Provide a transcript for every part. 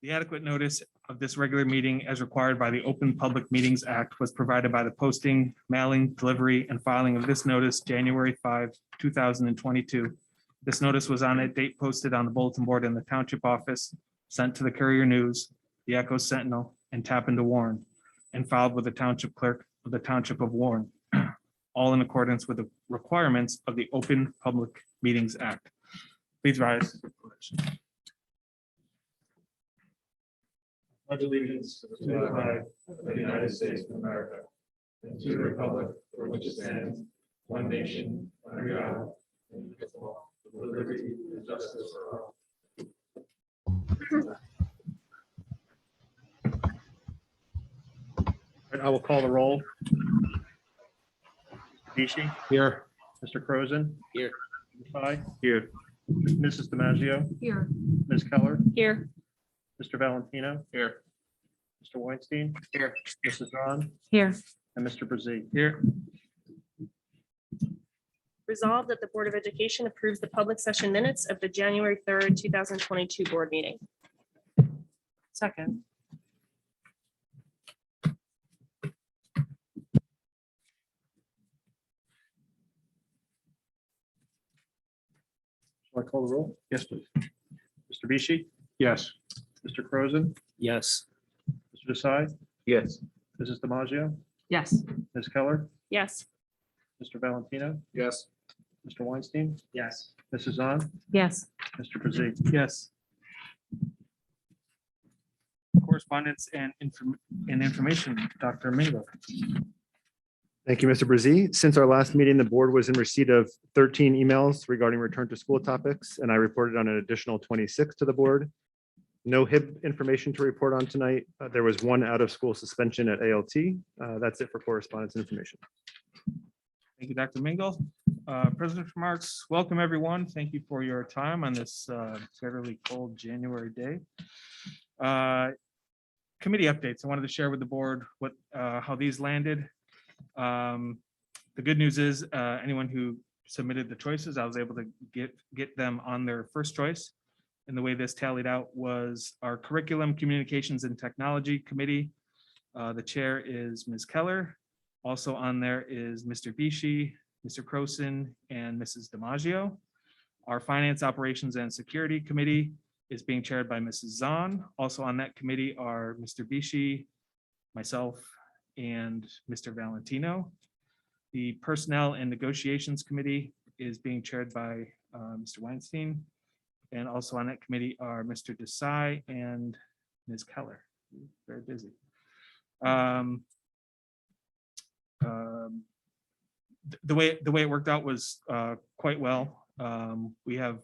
The adequate notice of this regular meeting as required by the Open Public Meetings Act was provided by the posting, mailing, delivery, and filing of this notice January 5, 2022. This notice was on a date posted on the bulletin board in the Township office, sent to the Courier News, the Echo Sentinel, and Tappan to Warren, and filed with the Township Clerk of the Township of Warren, all in accordance with the requirements of the Open Public Meetings Act. Please rise. Pledge allegiance to the flag of the United States of America and to the republic for which it stands, one nation, under God, indivisible, with liberty and justice for all. I will call the roll. Bishi, Here. Mr. Crozen. Here. Hi. Here. Mrs. DiMaggio, Here. Ms. Keller, Here. Mr. Valentino, Here. Mr. Weinstein, Here. Mrs. Ron, Here. and Mr. Brzee. Here. Resolved that the Board of Education approves the public session minutes of the January 3rd, 2022 board meeting. Second. Shall I call the roll? Yes, please. Mr. Bishi, Yes. Mr. Crozen, Yes. Mr. Desai, Yes. Mrs. DiMaggio, Yes. Ms. Keller, Yes. Mr. Valentino, Yes. Mr. Weinstein, Yes. Mrs. Zahn, Yes. Mr. Brzee. Yes. Correspondence and information, Dr. Mingo. Thank you, Mr. Brzee. Since our last meeting, the board was in receipt of 13 emails regarding return to school topics, and I reported on an additional 26 to the board. No HIB information to report on tonight. There was one out of school suspension at ALT. That's it for correspondence and information. Thank you, Dr. Mingle. President's remarks. Welcome, everyone. Thank you for your time on this fairly cold January day. Committee updates. I wanted to share with the board how these landed. The good news is anyone who submitted the choices, I was able to get them on their first choice. And the way this tallied out was our Curriculum, Communications, and Technology Committee. The chair is Ms. Keller. Also on there is Mr. Bishi, Mr. Croson, and Mrs. DiMaggio. Our Finance, Operations, and Security Committee is being chaired by Mrs. Zahn. Also on that committee are Mr. Bishi, myself, and Mr. Valentino. The Personnel and Negotiations Committee is being chaired by Mr. Weinstein. And also on that committee are Mr. Desai and Ms. Keller. Very busy. The way it worked out was quite well. We have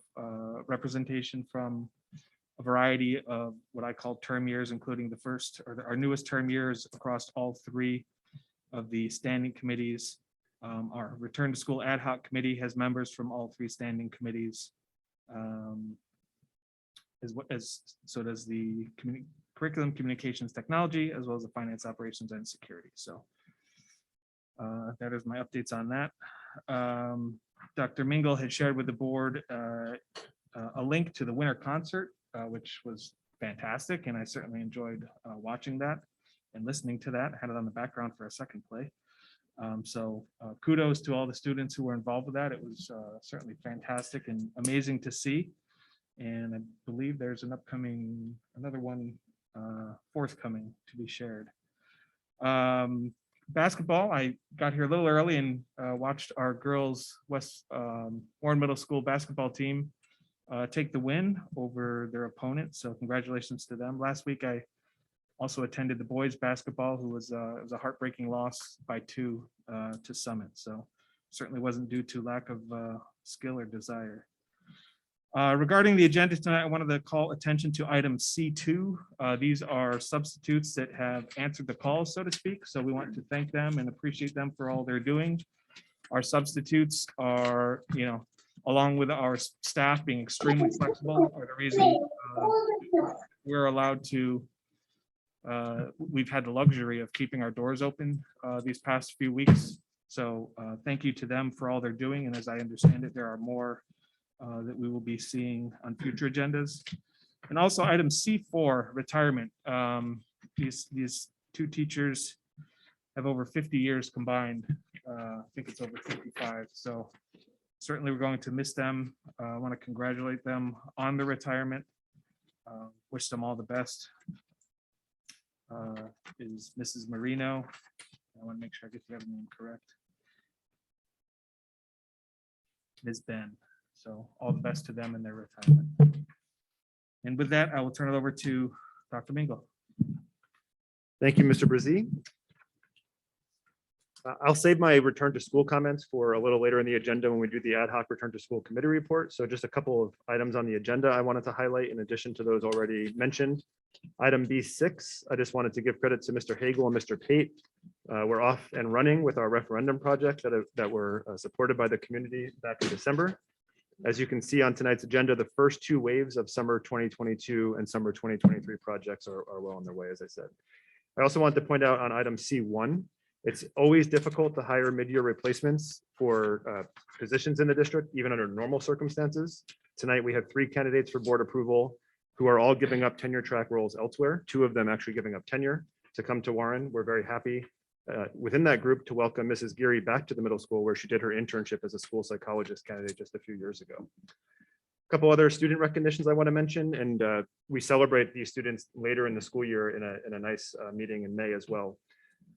representation from a variety of what I call term years, including the first or our newest term years across all three of the standing committees. Our Return to School Ad Hoc Committee has members from all three standing committees. So does the Curriculum, Communications, Technology, as well as the Finance, Operations, and Security. So that is my updates on that. Dr. Mingle had shared with the board a link to the winter concert, which was fantastic, and I certainly enjoyed watching that and listening to that. I had it on the background for a second play. So kudos to all the students who were involved with that. It was certainly fantastic and amazing to see. And I believe there's another one forthcoming to be shared. Basketball, I got here a little early and watched our girls Warren Middle School basketball team take the win over their opponent. So congratulations to them. Last week, I also attended the boys basketball, who was it was a heartbreaking loss by 2 to Summit. So certainly wasn't due to lack of skill or desire. Regarding the agenda tonight, I wanted to call attention to item C2. These are substitutes that have answered the call, so to speak. So we want to thank them and appreciate them for all they're doing. Our substitutes are, along with our staff being extremely flexible, are the reason we're allowed to, we've had the luxury of keeping our doors open these past few weeks. So thank you to them for all they're doing. And as I understand it, there are more that we will be seeing on future agendas. And also item C4, retirement. These two teachers have over 50 years combined. I think it's over 55. So certainly we're going to miss them. I want to congratulate them on the retirement. Wish them all the best. Is Mrs. Marino. I want to make sure I get the other name correct. Ms. Ben. So all the best to them in their retirement. And with that, I will turn it over to Dr. Mingle. Thank you, Mr. Brzee. I'll save my return to school comments for a little later in the agenda when we do the ad hoc return to school committee report. So just a couple of items on the agenda I wanted to highlight in addition to those already mentioned. Item B6, I just wanted to give credit to Mr. Hagel and Mr. Pate. We're off and running with our referendum project that were supported by the community back in December. As you can see on tonight's agenda, the first two waves of summer 2022 and summer 2023 projects are well on their way, as I said. I also want to point out on item C1, it's always difficult to hire mid-year replacements for positions in the district, even under normal circumstances. Tonight, we have 3 candidates for board approval who are all giving up tenure track roles elsewhere, 2 of them actually giving up tenure to come to Warren. We're very happy within that group to welcome Mrs. Geary back to the middle school where she did her internship as a school psychologist candidate just a few years ago. A couple other student recognitions I want to mention, and we celebrate these students later in the school year in a nice meeting in May as well.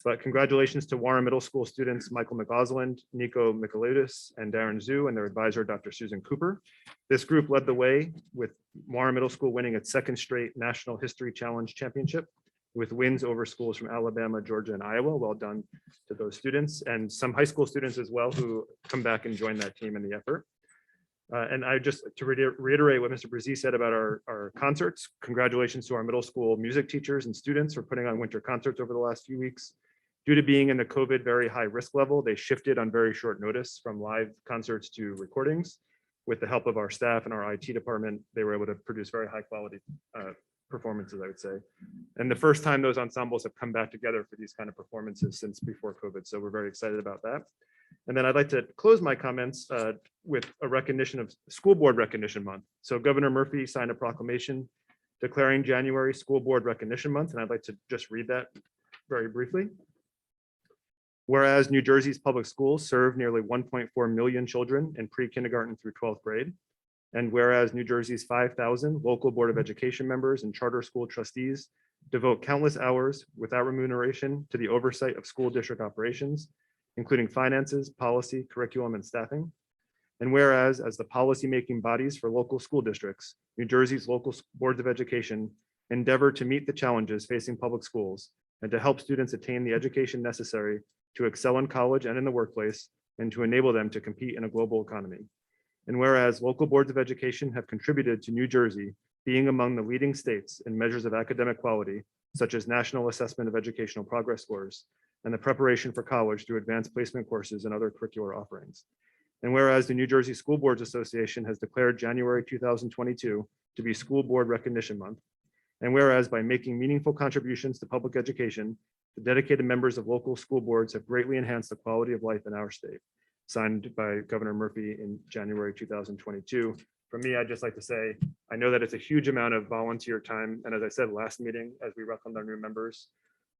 But congratulations to Warren Middle School students Michael McGosland, Nico Michaeludis, and Darren Zhu, and their advisor, Dr. Susan Cooper. This group led the way with Warren Middle School winning its 2nd straight National History Challenge Championship with wins over schools from Alabama, Georgia, and Iowa. Well done to those students and some high school students as well who come back and join that team in the effort. And I just to reiterate what Mr. Brzee said about our concerts, congratulations to our middle school music teachers and students for putting on winter concerts over the last few weeks. Due to being in the COVID very high risk level, they shifted on very short notice from live concerts to recordings. With the help of our staff and our IT department, they were able to produce very high quality performances, I would say. And the first time those ensembles have come back together for these kind of performances since before COVID. So we're very excited about that. And then I'd like to close my comments with a recognition of School Board Recognition Month. So Governor Murphy signed a proclamation declaring January School Board Recognition Month. And I'd like to just read that very briefly. Whereas New Jersey's public schools serve nearly 1.4 million children in pre-kindergarten through 12th grade. And whereas New Jersey's 5,000 local Board of Education members and charter school trustees devote countless hours without remuneration to the oversight of school district operations, including finances, policy, curriculum, and staffing. And whereas as the policymaking bodies for local school districts, New Jersey's local boards of education endeavor to meet the challenges facing public schools and to help students attain the education necessary to excel in college and in the workplace, and to enable them to compete in a global economy. And whereas local boards of education have contributed to New Jersey being among the leading states in measures of academic quality, such as National Assessment of Educational Progress Scores, and the preparation for college through advanced placement courses and other curricular offerings. And whereas the New Jersey School Boards Association has declared January 2022 to be School Board Recognition Month. And whereas by making meaningful contributions to public education, the dedicated members of local school boards have greatly enhanced the quality of life in our state. Signed by Governor Murphy in January 2022. For me, I'd just like to say, I know that it's a huge amount of volunteer time. And as I said last meeting, as we welcomed our new members,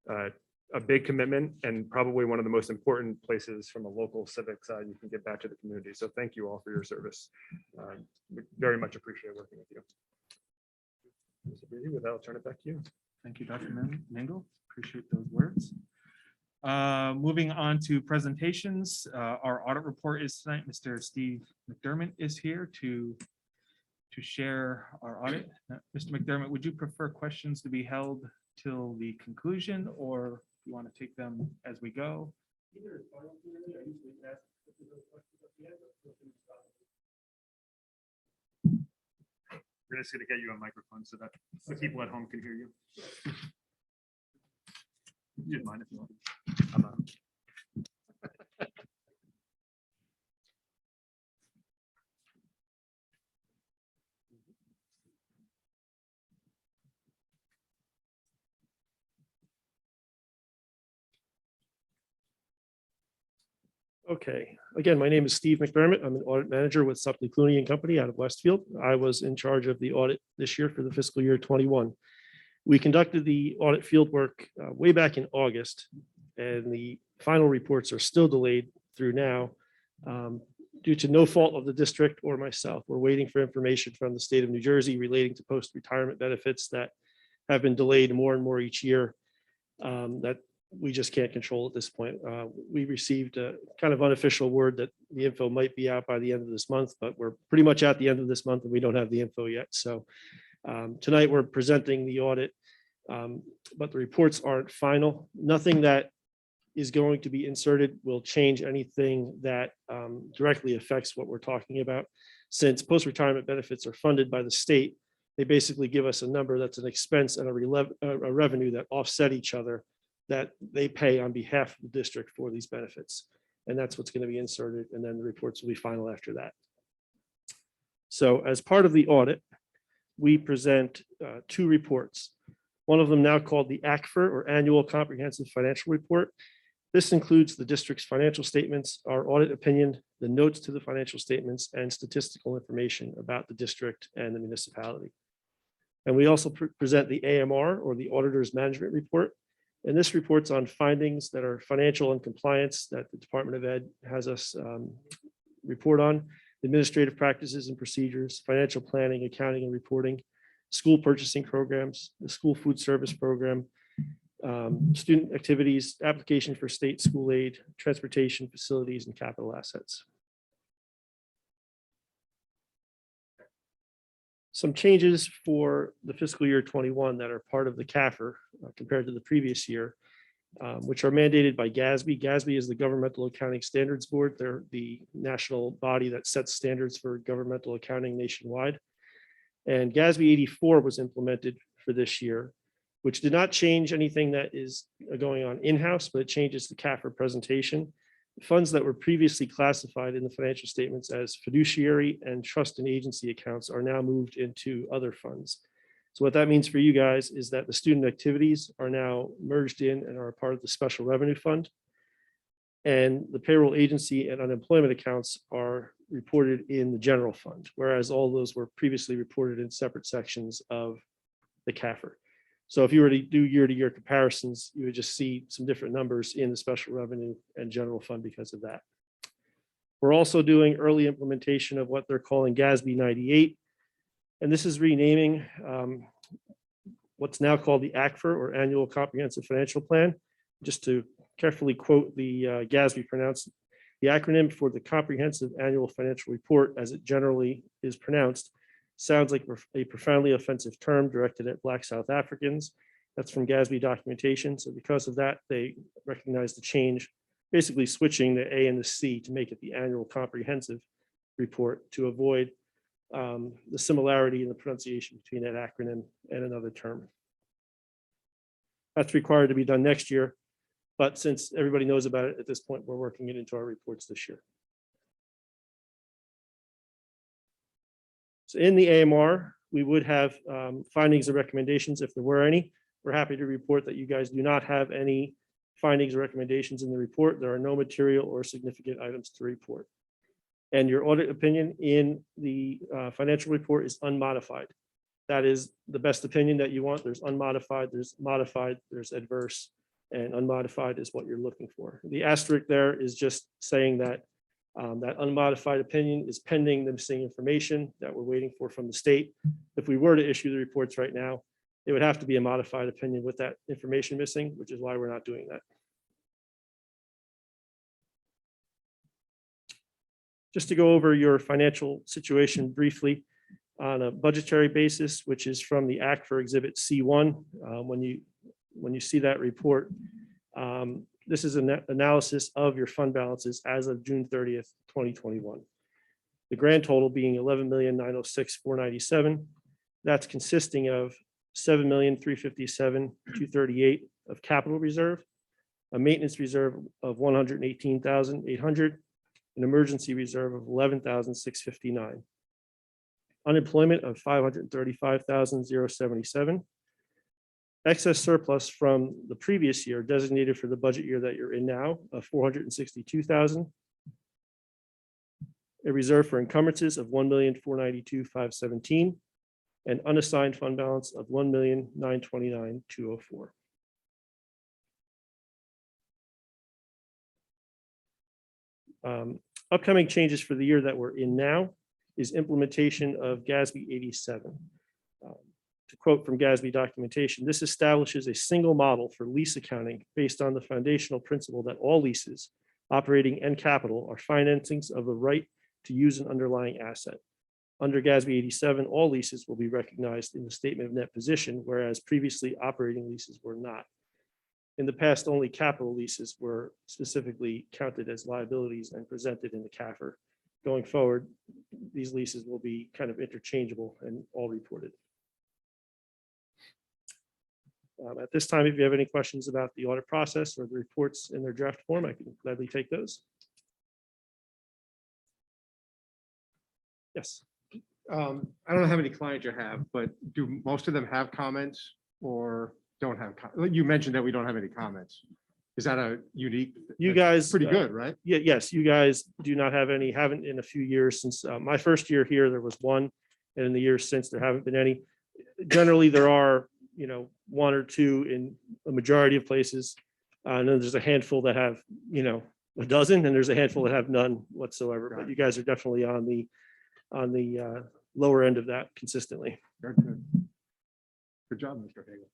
a big commitment and probably one of the most important places from a local civic side you can give back to the community. So thank you all for your service. We very much appreciate working with you. Mr. Brady, with that, I'll turn it back to you. Thank you, Dr. Mingle. Appreciate those words. Moving on to presentations, our audit report is tonight. Mr. Steve McDermott is here to share our audit. Mr. McDermott, would you prefer questions to be held till the conclusion, or you want to take them as we go? We're just going to get you a microphone so that the people at home can hear you. You don't mind if you want. I'm not. Okay, again, my name is Steve McDermott. I'm an audit manager with Supply Clooney and Company out of Westfield. I was in charge of the audit this year for the fiscal year 21. We conducted the audit field work way back in August, and the final reports are still delayed through now due to no fault of the district or myself. We're waiting for information from the state of New Jersey relating to post-retirement benefits that have been delayed more and more each year that we just can't control at this point. We received a kind of unofficial word that the info might be out by the end of this month, but we're pretty much at the end of this month and we don't have the info yet. So tonight we're presenting the audit, but the reports aren't final. Nothing that is going to be inserted will change anything that directly affects what we're talking about. Since post-retirement benefits are funded by the state, they basically give us a number that's an expense and a revenue that offset each other that they pay on behalf of the district for these benefits. And that's what's going to be inserted. And then the reports will be final after that. So as part of the audit, we present two reports. One of them now called the ACFR, or Annual Comprehensive Financial Report. This includes the district's financial statements, our audit opinion, the notes to the financial statements, and statistical information about the district and the municipality. And we also present the AMR, or the Auditor's Management Report. And this reports on findings that are financial and compliance that the Department of Ed has us report on, administrative practices and procedures, financial planning, accounting and reporting, school purchasing programs, the school food service program, student activities, application for state school aid, transportation facilities, and capital assets. Some changes for the fiscal year 21 that are part of the CAFR compared to the previous year, which are mandated by GASB. GASB is the Governmental Accounting Standards Board. They're the national body that sets standards for governmental accounting nationwide. And GASB 84 was implemented for this year, which did not change anything that is going on in-house, but it changes the CAFR presentation. Funds that were previously classified in the financial statements as fiduciary and trust and agency accounts are now moved into other funds. So what that means for you guys is that the student activities are now merged in and are a part of the special revenue fund. And the payroll agency and unemployment accounts are reported in the general fund, whereas all those were previously reported in separate sections of the CAFR. So if you were to do year-to-year comparisons, you would just see some different numbers in the special revenue and general fund because of that. We're also doing early implementation of what they're calling GASB 98. And this is renaming what's now called the ACFR, or Annual Comprehensive Financial Plan. Just to carefully quote the GASB pronounced, the acronym for the Comprehensive Annual Financial Report, as it generally is pronounced, sounds like a profoundly offensive term directed at Black South Africans. That's from GASB documentation. So because of that, they recognize the change, basically switching the A and the C to make it the Annual Comprehensive Report to avoid the similarity in the pronunciation between that acronym and another term. That's required to be done next year, but since everybody knows about it at this point, we're working it into our reports this year. So in the AMR, we would have findings and recommendations if there were any. We're happy to report that you guys do not have any findings or recommendations in the report. There are no material or significant items to report. And your audit opinion in the financial report is unmodified. That is the best opinion that you want. There's unmodified, there's modified, there's adverse, and unmodified is what you're looking for. The asterisk there is just saying that that unmodified opinion is pending the missing information that we're waiting for from the state. If we were to issue the reports right now, it would have to be a modified opinion with that information missing, which is why we're not doing that. Just to go over your financial situation briefly on a budgetary basis, which is from the Act for Exhibit C1. When you see that report, this is an analysis of your fund balances as of June 30th, 2021. The grand total being $11,906,497. That's consisting of $7,357,238 of capital reserve, a maintenance reserve of $118,800, an emergency reserve of $11,659, unemployment of $535,077, excess surplus from the previous year designated for the budget year that you're in now of $462,000, a reserve for encumbrances of $1,492,517, and unassigned fund balance of $1,929,204. Upcoming changes for the year that we're in now is implementation of GASB 87. To quote from GASB documentation, this establishes a single model for lease accounting based on the foundational principle that all leases, operating and capital, are financings of the right to use an underlying asset. Under GASB 87, all leases will be recognized in the statement of net position, whereas previously operating leases were not. In the past, only capital leases were specifically counted as liabilities and presented in the CAFR. Going forward, these leases will be kind of interchangeable and all reported. At this time, if you have any questions about the audit process or the reports in their draft form, I can gladly take those. Yes. I don't know how many clients you have, but do most of them have comments or don't have? You mentioned that we don't have any comments. Is that a unique? You that's guys. Pretty good, right? Yeah, yes, you guys do not have any, haven't in a few years since my first year here, there was one. And in the years since, there haven't been any. Generally, there are, one or two in a majority of places. And then there's a handful that have, a dozen, and there's a handful that have none whatsoever. But you guys are definitely on the lower end of that consistently. Very good. Good job, Mr. Hagel.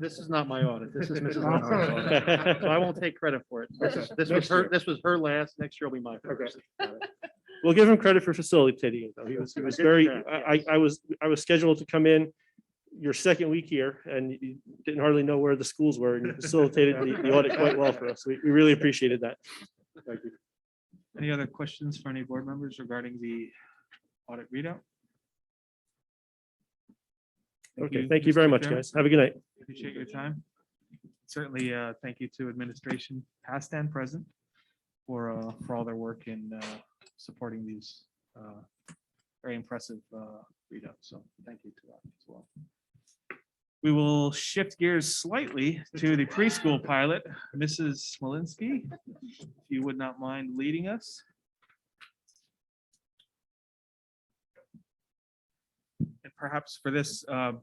This is not my audit. This is Mrs. Oh, Lundberg's sorry. audit. So I won't take credit for it. This was her last. Next year will be my first. We'll give him credit for facilitating it, though. He was very, I was scheduled to come in your second week here, and you didn't hardly know where the schools were, and you facilitated the audit quite well for us. We really appreciated that. Thank you. Any other questions for any board members regarding the audit readout? Okay, thank you very Mr. much, Chairman. guys. Have a good night. Appreciate your time. Certainly, thank you to administration, past and present, for all their work in supporting these very impressive readouts. So thank you to that as well. We will shift gears slightly to the preschool pilot. Mrs. Smolinski, if you would not mind leading us. And perhaps for this, for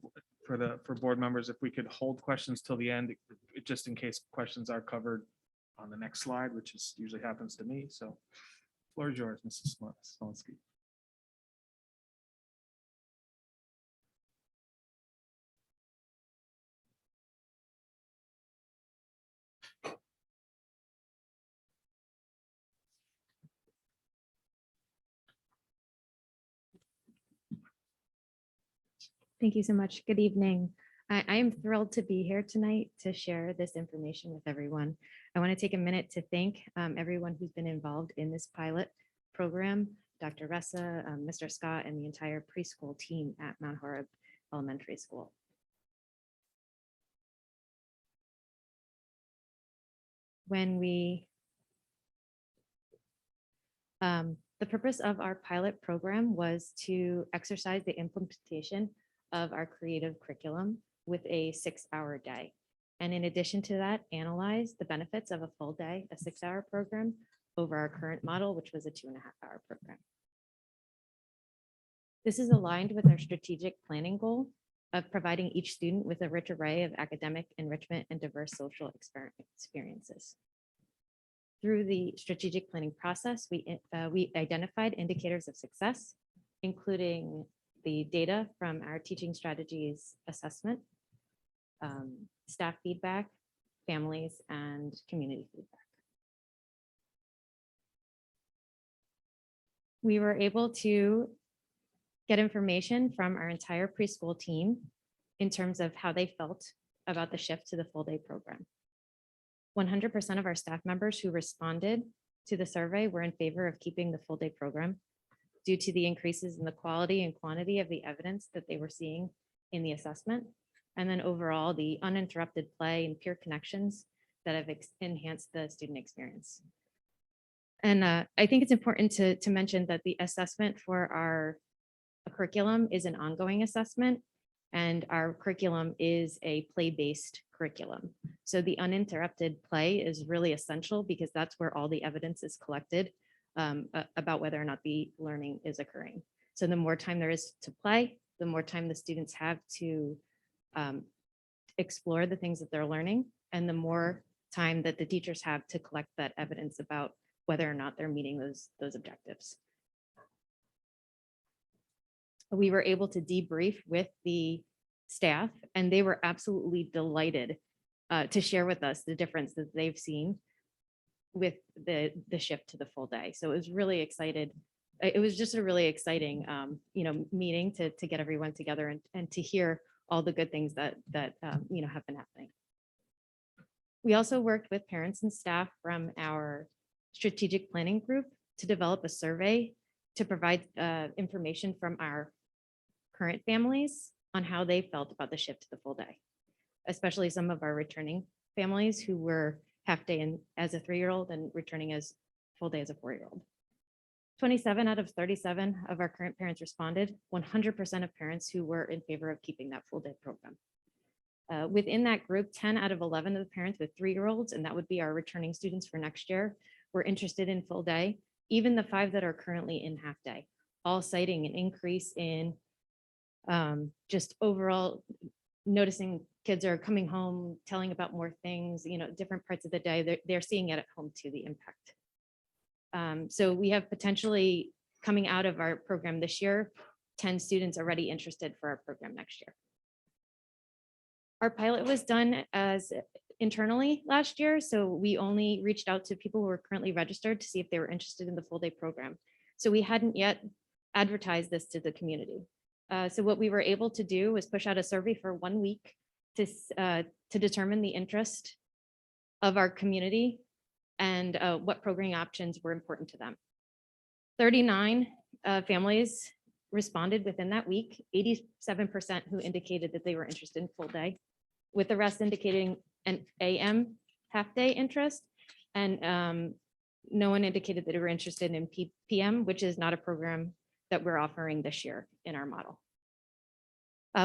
board members, if we could hold questions till the end, just in case questions are covered on the next slide, which is usually happens to me. So floor is yours, Mrs. Smolinski. Thank you so much. Good evening. I am thrilled to be here tonight to share this information with everyone. I want to take a minute to thank everyone who's been involved in this pilot program, Dr. Ressa, Mr. Scott, and the entire preschool team at Mount Horeb Elementary School. The purpose of our pilot program was to exercise the implementation of our creative curriculum with a 6-hour day. And in addition to that, analyze the benefits of a full day, a 6-hour program over our current model, which was a 2.5-hour program. This is aligned with our strategic planning goal of providing each student with a rich array of academic enrichment and diverse social experiences. Through the strategic planning process, we identified indicators of success, including the data from our teaching strategies assessment, staff feedback, families, and community feedback. We were able to get information from our entire preschool team in terms of how they felt about the shift to the full day program. 100% of our staff members who responded to the survey were in favor of keeping the full day program due to the increases in the quality and quantity of the evidence that they were seeing in the assessment. And then overall, the uninterrupted play and peer connections that have enhanced the student experience. And I think it's important to mention that the assessment for our curriculum is an ongoing assessment, and our curriculum is a play-based curriculum. So the uninterrupted play is really essential because that's where all the evidence is collected about whether or not the learning is occurring. So the more time there is to play, the more time the students have to explore the things that they're learning, and the more time that the teachers have to collect that evidence about whether or not they're meeting those objectives. We were able to debrief with the staff, and they were absolutely delighted to share with us the difference that they've seen with the shift to the full day. So it was really excited. It was just a really exciting, meeting to get everyone together and to hear all the good things that have been happening. We also worked with parents and staff from our strategic planning group to develop a survey to provide information from our current families on how they felt about the shift to the full day, especially some of our returning families who were half day as a 3-year-old and returning as full day as a 4-year-old. 27 out of 37 of our current parents responded, 100% of parents who were in favor of keeping that full day program. Within that group, 10 out of 11 of the parents with 3-year-olds, and that would be our returning students for next year, were interested in full day, even the 5 that are currently in half day, all citing an increase in just overall noticing kids are coming home, telling about more things, different parts of the day. They're seeing it at home too, the impact. So we have potentially coming out of our program this year, 10 students already interested for our program next year. Our pilot was done as internally last year, so we only reached out to people who were currently registered to see if they were interested in the full day program. So we hadn't yet advertised this to the community. So what we were able to do was push out a survey for 1 week to determine the interest of our community and what programming options were important to them. 39 families responded within that week, 87% who indicated that they were interested in full day, with the rest indicating an AM half day interest, and no one indicated that they were interested in PM, which is not a program that we're offering this year in our model.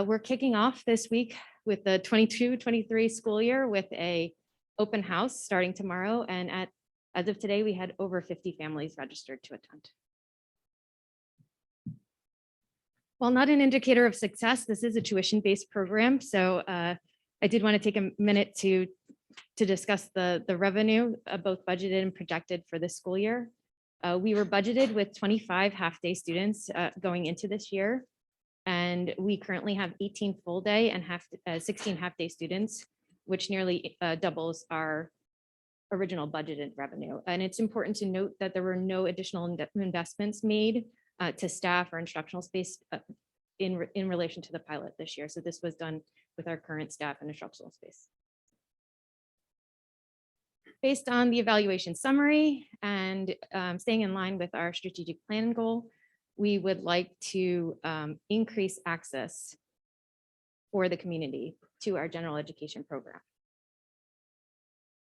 We're kicking off this week with the 22-23 school year with a open house starting tomorrow, and as of today, we had over 50 families registered to attend. While not an indicator of success, this is a tuition-based program, so I did want to take a minute to discuss the revenue, both budgeted and projected for this school year. We were budgeted with 25 half-day students going into this year, and we currently have 18 full-day and 16 half-day students, which nearly doubles our original budgeted revenue. And it's important to note that there were no additional investments made to staff or instructional space in relation to the pilot this year. So this was done with our current staff and instructional space. Based on the evaluation summary and staying in line with our strategic plan goal, we would like to increase access for the community to our general education program.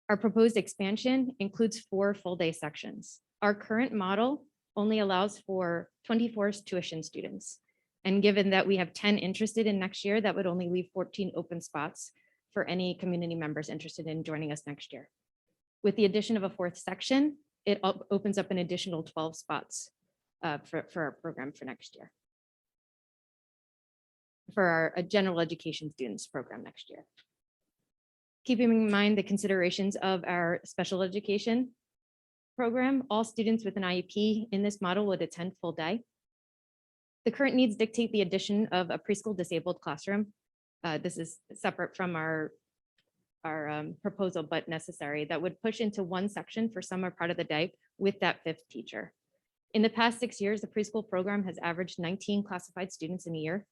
Our proposed expansion includes 4 full-day sections. Our current model only allows for 24 tuition students. And given that we have 10 interested in next year, that would only leave 14 open spots for any community members interested in joining us next year. With the addition of a 4th section, it opens up an additional 12 spots for our program for next year. For our general education students program next year. Keeping in mind the considerations of our special education program, all students with an IEP in this model would attend full day. The current needs dictate the addition of a preschool disabled classroom. This is separate from our proposal, but necessary, that would push into 1 section for some or part of the day with that 5th teacher. In the past 6 years, the preschool program has averaged 19 classified students in a year.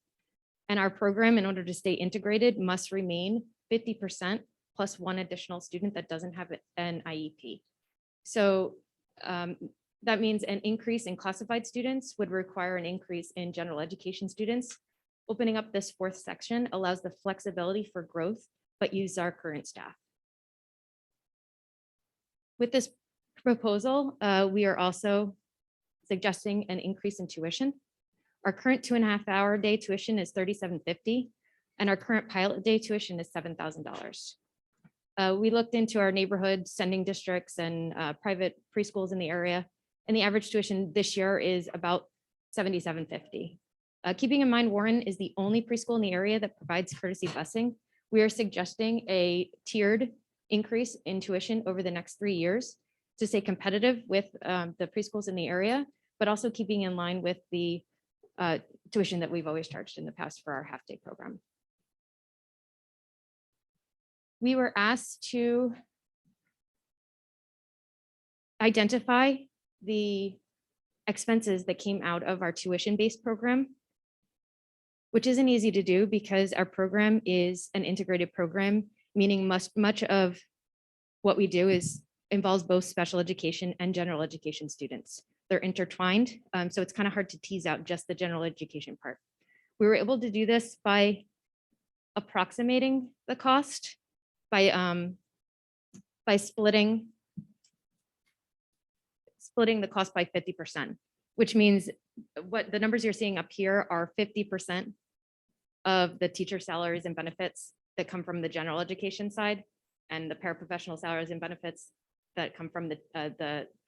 And our program, in order to stay integrated, must remain 50% plus 1 additional student that doesn't have an IEP. So that means an increase in classified students would require an increase in general education students. Opening up this 4th section allows the flexibility for growth, but use our current staff. With this proposal, we are also suggesting an increase in tuition. Our current 2.5-hour day tuition is $37.50, and our current pilot day tuition is $7,000. We looked into our neighborhood sending districts and private preschools in the area, And the average tuition this year is about $77.50. Keeping in mind, Warren is the only preschool in the area that provides courtesy busing. We are suggesting a tiered increase in tuition over the next 3 years to stay competitive with the preschools in the area, but also keeping in line with the tuition that we've always charged in the past for our half-day program. We were asked to identify the expenses that came out of our tuition-based program, which isn't easy to do because our program is an integrated program, meaning much of what we do involves both special education and general education students. They're intertwined, so it's kind of hard to tease out just the general education part. We were able to do this by approximating the cost by splitting the cost by 50%, which means what the numbers you're seeing up here are 50% of the teacher salaries and benefits that come from the general education side, and the paraprofessional salaries and benefits that come from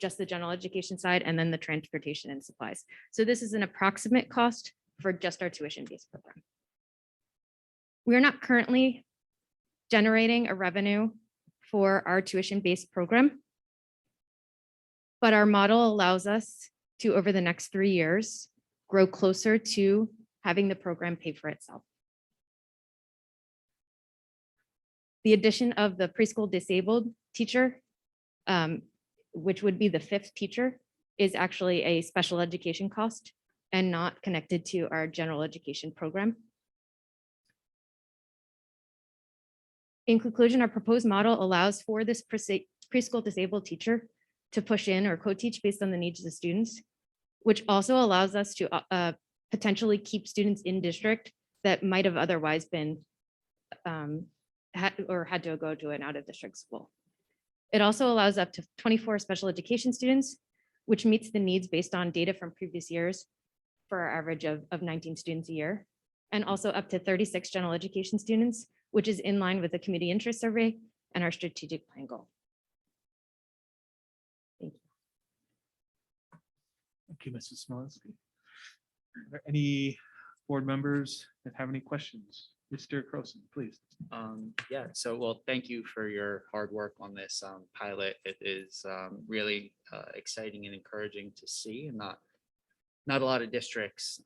just the general education side, and then the transportation and supplies. So this is an approximate cost for just our tuition-based program. We are not currently generating a revenue for our tuition-based program, but our model allows us to, over the next 3 years, grow closer to having the program pay for itself. The addition of the preschool disabled teacher, which would be the 5th teacher, is actually a special education cost and not connected to our general education program. In conclusion, our proposed model allows for this preschool disabled teacher to push in or co-teach based on the needs of the students, which also allows us to potentially keep students in district that might have otherwise been had to go to an out-of-district school. It also allows up to 24 special education students, which meets the needs based on data from previous years for our average of 19 students a year, and also up to 36 general education students, which is in line with the community interest survey and our strategic plan goal. Thank you. Thank you, Mrs. Smolinski. Are there any board members that have any questions? Mr. Croson, please. Yeah, so well, thank you for your hard work on this pilot. It is really exciting and encouraging to see, and not a lot of districts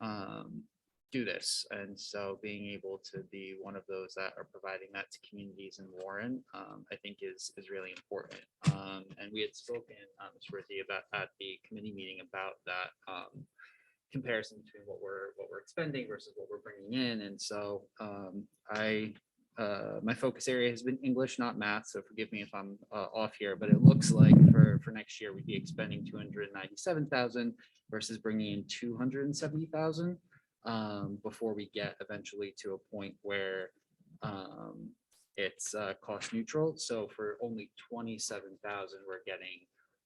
do this. And so being able to be one of those that are providing that to communities in Warren, I think is really important. And we had spoken, Ms. Rizzi, about at the committee meeting about that comparison between what we're expending versus what we're bringing in. And so my focus area has been English, not math. So forgive me if I'm off here, but it looks like for next year, we'd be expending 297,000 versus bringing in 270,000 before we get eventually to a point where it's cost neutral. So for only 27,000, we're getting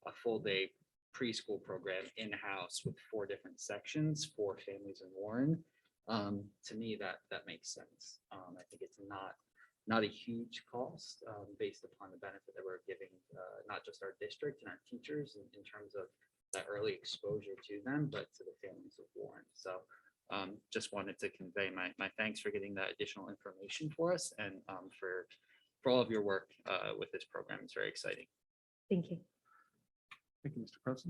a full day preschool program in-house with 4 different sections for families in Warren. To me, that makes sense. I think it's not a huge cost based upon the benefit that we're giving, not just our district and our teachers in terms of that early exposure to them, but to the families of Warren. So just wanted to convey my thanks for getting that additional information for us, and for all of your work with this program. It's very exciting. Thank you. Thank you, Mr. Croson.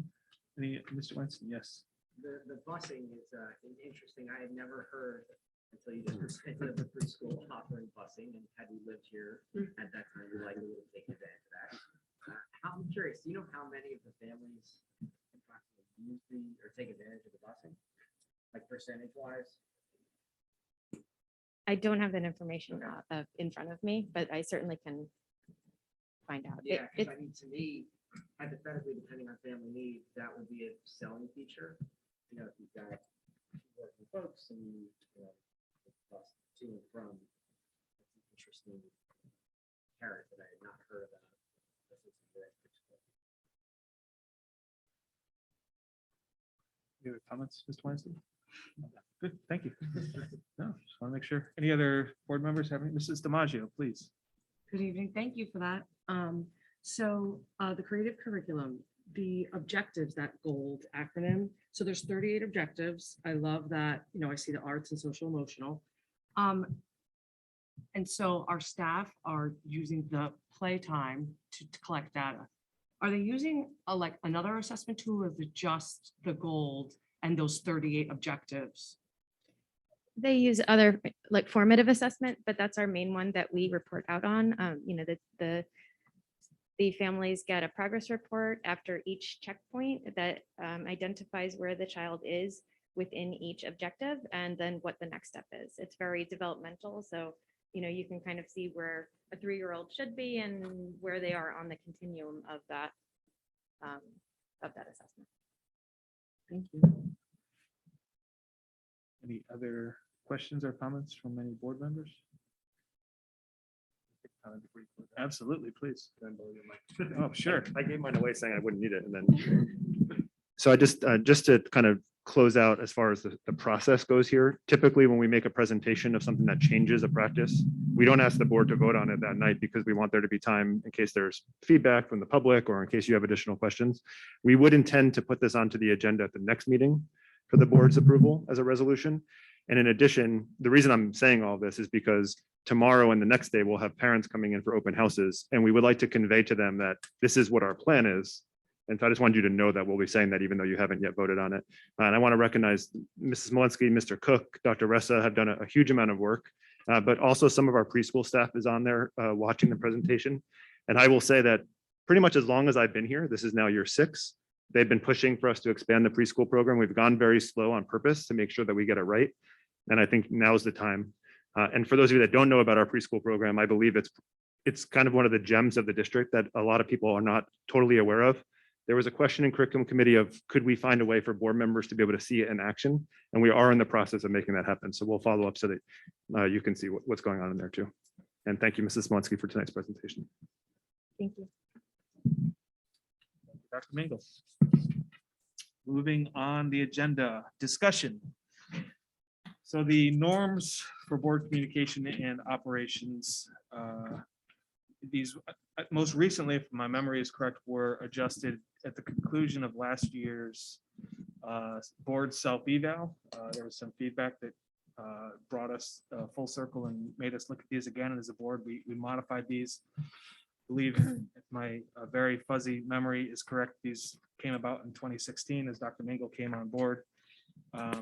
Mr. Winston, yes. The busing is interesting. I had never heard until you just presented of the preschool offering busing, and had you lived here at that time, you likely would have taken advantage of that. I'm curious, do you know how many of the families use or take advantage of the busing, like percentage wise? I don't have that information in front of me, but I certainly can find out. Yeah, because I mean, to me, hypothetically, depending on family need, that would be a selling feature. You know, if you've got working folks and bus to and from, that's an interesting carrot that I had not heard about. Any other comments, Mr. Winston? Good, thank you. No, just want to make sure. Any other board members have any? Mrs. DiMaggio, please. Good evening. Thank you for that. So the creative curriculum, the objectives, that GOLD acronym. So there's 38 objectives. I love that, I see the arts and social emotional. And so our staff are using the playtime to collect data. Are they using like another assessment tool, or is it just the GOLD and those 38 objectives? They use other like formative assessment, but that's our main one that we report out on. The families get a progress report after each checkpoint that identifies where the child is within each objective and then what the next step is. It's very developmental. So, you can kind of see where a 3-year-old should be and where they are on the continuum of that assessment. Thank you. Any other questions or comments from any board members? Absolutely, please. Oh, sure. I gave mine away saying I wouldn't need it, and then. So I just to kind of close out as far as the process goes here, typically when we make a presentation of something that changes a practice, we don't ask the board to vote on it that night because we want there to be time in case there's feedback from the public or in case you have additional questions. We would intend to put this onto the agenda at the next meeting for the board's approval as a resolution. And in addition, the reason I'm saying all this is because tomorrow and the next day, we'll have parents coming in for open houses, and we would like to convey to them that this is what our plan is. And so I just wanted you to know that we'll be saying that even though you haven't yet voted on it. And I want to recognize Mrs. Malinsky, Mr. Cook, Dr. Ressa have done a huge amount of work, but also some of our preschool staff is on there watching the presentation. And I will say that pretty much as long as I've been here, this is now year 6, they've been pushing for us to expand the preschool program. We've gone very slow on purpose to make sure that we get it right. And I think now's the time. And for those of you that don't know about our preschool program, I believe it's kind of one of the gems of the district that a lot of people are not totally aware of. There was a question in curriculum committee of could we find a way for board members to be able to see it in action? And we are in the process of making that happen. So we'll follow up so that you can see what's going on in there too. And thank you, Mrs. Malinsky, for tonight's presentation. Thank you. Dr. Mingle. Moving on the agenda, discussion. So the norms for board communication and operations, these most recently, if my memory is correct, were adjusted at the conclusion of last year's board self-eval. There was some feedback that brought us full circle and made us look at these again. And as a board, we modified these. I believe if my very fuzzy memory is correct, these came about in 2016 as Dr. Mingle came on board. At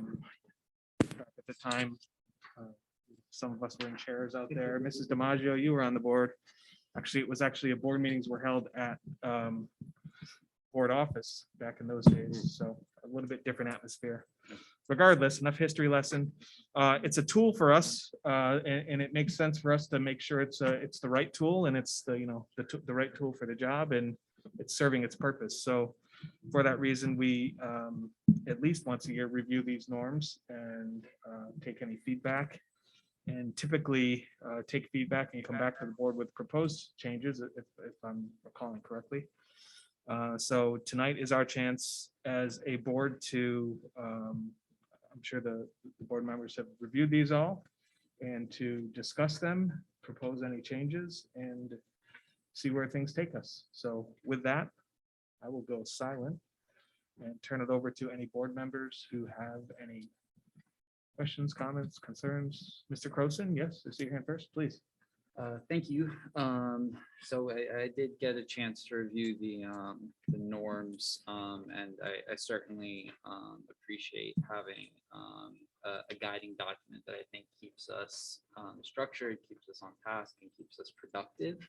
the time, some of us were in chairs out there. Mrs. DiMaggio, you were on the board. Actually, it was a board meetings were held at board office back in those days. So a little bit different atmosphere. Regardless, enough history lesson. It's a tool for us, and it makes sense for us to make sure it's the right tool and it's the right tool for the job and it's serving its purpose. So for that reason, we at least once a year review these norms and take any feedback. And typically take feedback and come back to the board with proposed changes, if I'm recalling correctly. So tonight is our chance as a board to, I'm sure the board members have reviewed these all, and to discuss them, propose any changes, and see where things take us. So with that, I will go silent and turn it over to any board members who have any questions, comments, concerns. Mr. Croson, yes, I see your hand first, please. Thank you. So I did get a chance to review the norms, and I certainly appreciate having a guiding document that I think keeps us structured, keeps us on task, and keeps us productive.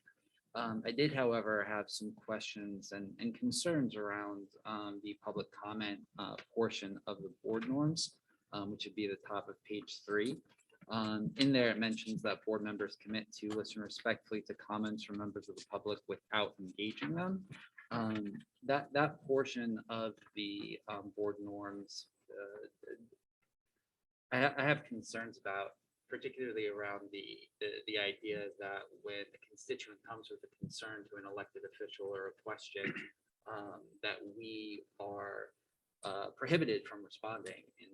I did, however, have some questions and concerns around the public comment portion of the board norms, which would be the top of page 3. In there, it mentions that board members commit to listen respectfully to comments from members of the public without engaging them. That portion of the board norms, I have concerns about, particularly around the idea that when a constituent comes with a concern to an elected official or a question, that we are prohibited from responding in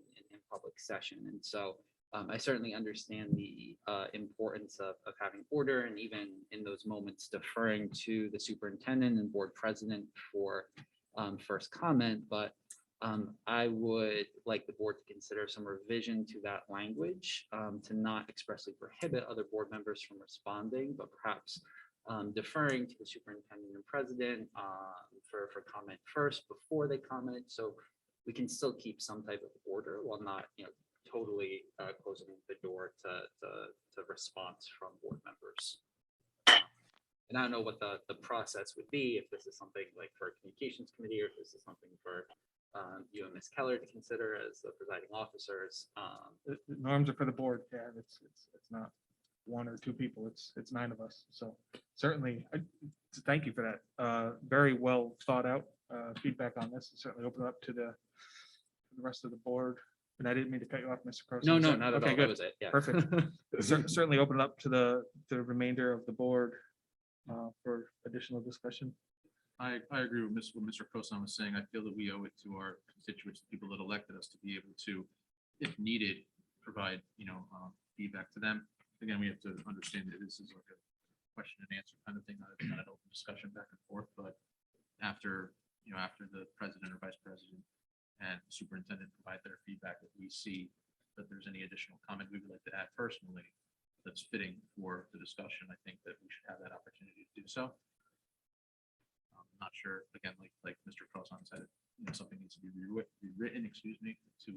public session. And so I certainly understand the importance of having order, and even in those moments deferring to the superintendent and board president for first comment, but I would like the board to consider some revision to that language to not expressly prohibit other board members from responding, but perhaps deferring to the superintendent and president for comment first before they comment. So we can still keep some type of order while not, totally closing the door to response from board members. And I don't know what the process would be, if this is something like for a communications committee, or if this is something for you and Ms. Keller to consider as the presiding officers. The norms are for the board. Yeah, it's not one or two people. It's 9 of us. So certainly, thank you for that. Very well thought out feedback on this. Certainly open up to the rest of the board. And I didn't mean to cut you off, Mr. Croson. No, Is no, that- not at okay, all. That good. was it. Yeah. Perfect. Certainly open it up to the remainder of the board for additional discussion. I agree with what Mr. Croson was saying. I feel that we owe it to our constituents, the people that elected us, to be able to, if needed, provide, feedback to them. Again, we have to understand that this is like a question and answer kind of thing, not an open discussion back and forth, but after the president or vice president and superintendent provide their feedback, that we see that there's any additional comment we would like to add personally that's fitting for the discussion, I think that we should have that opportunity to do so. I'm not sure, again, like Mr. Croson said, something needs to be rewritten, to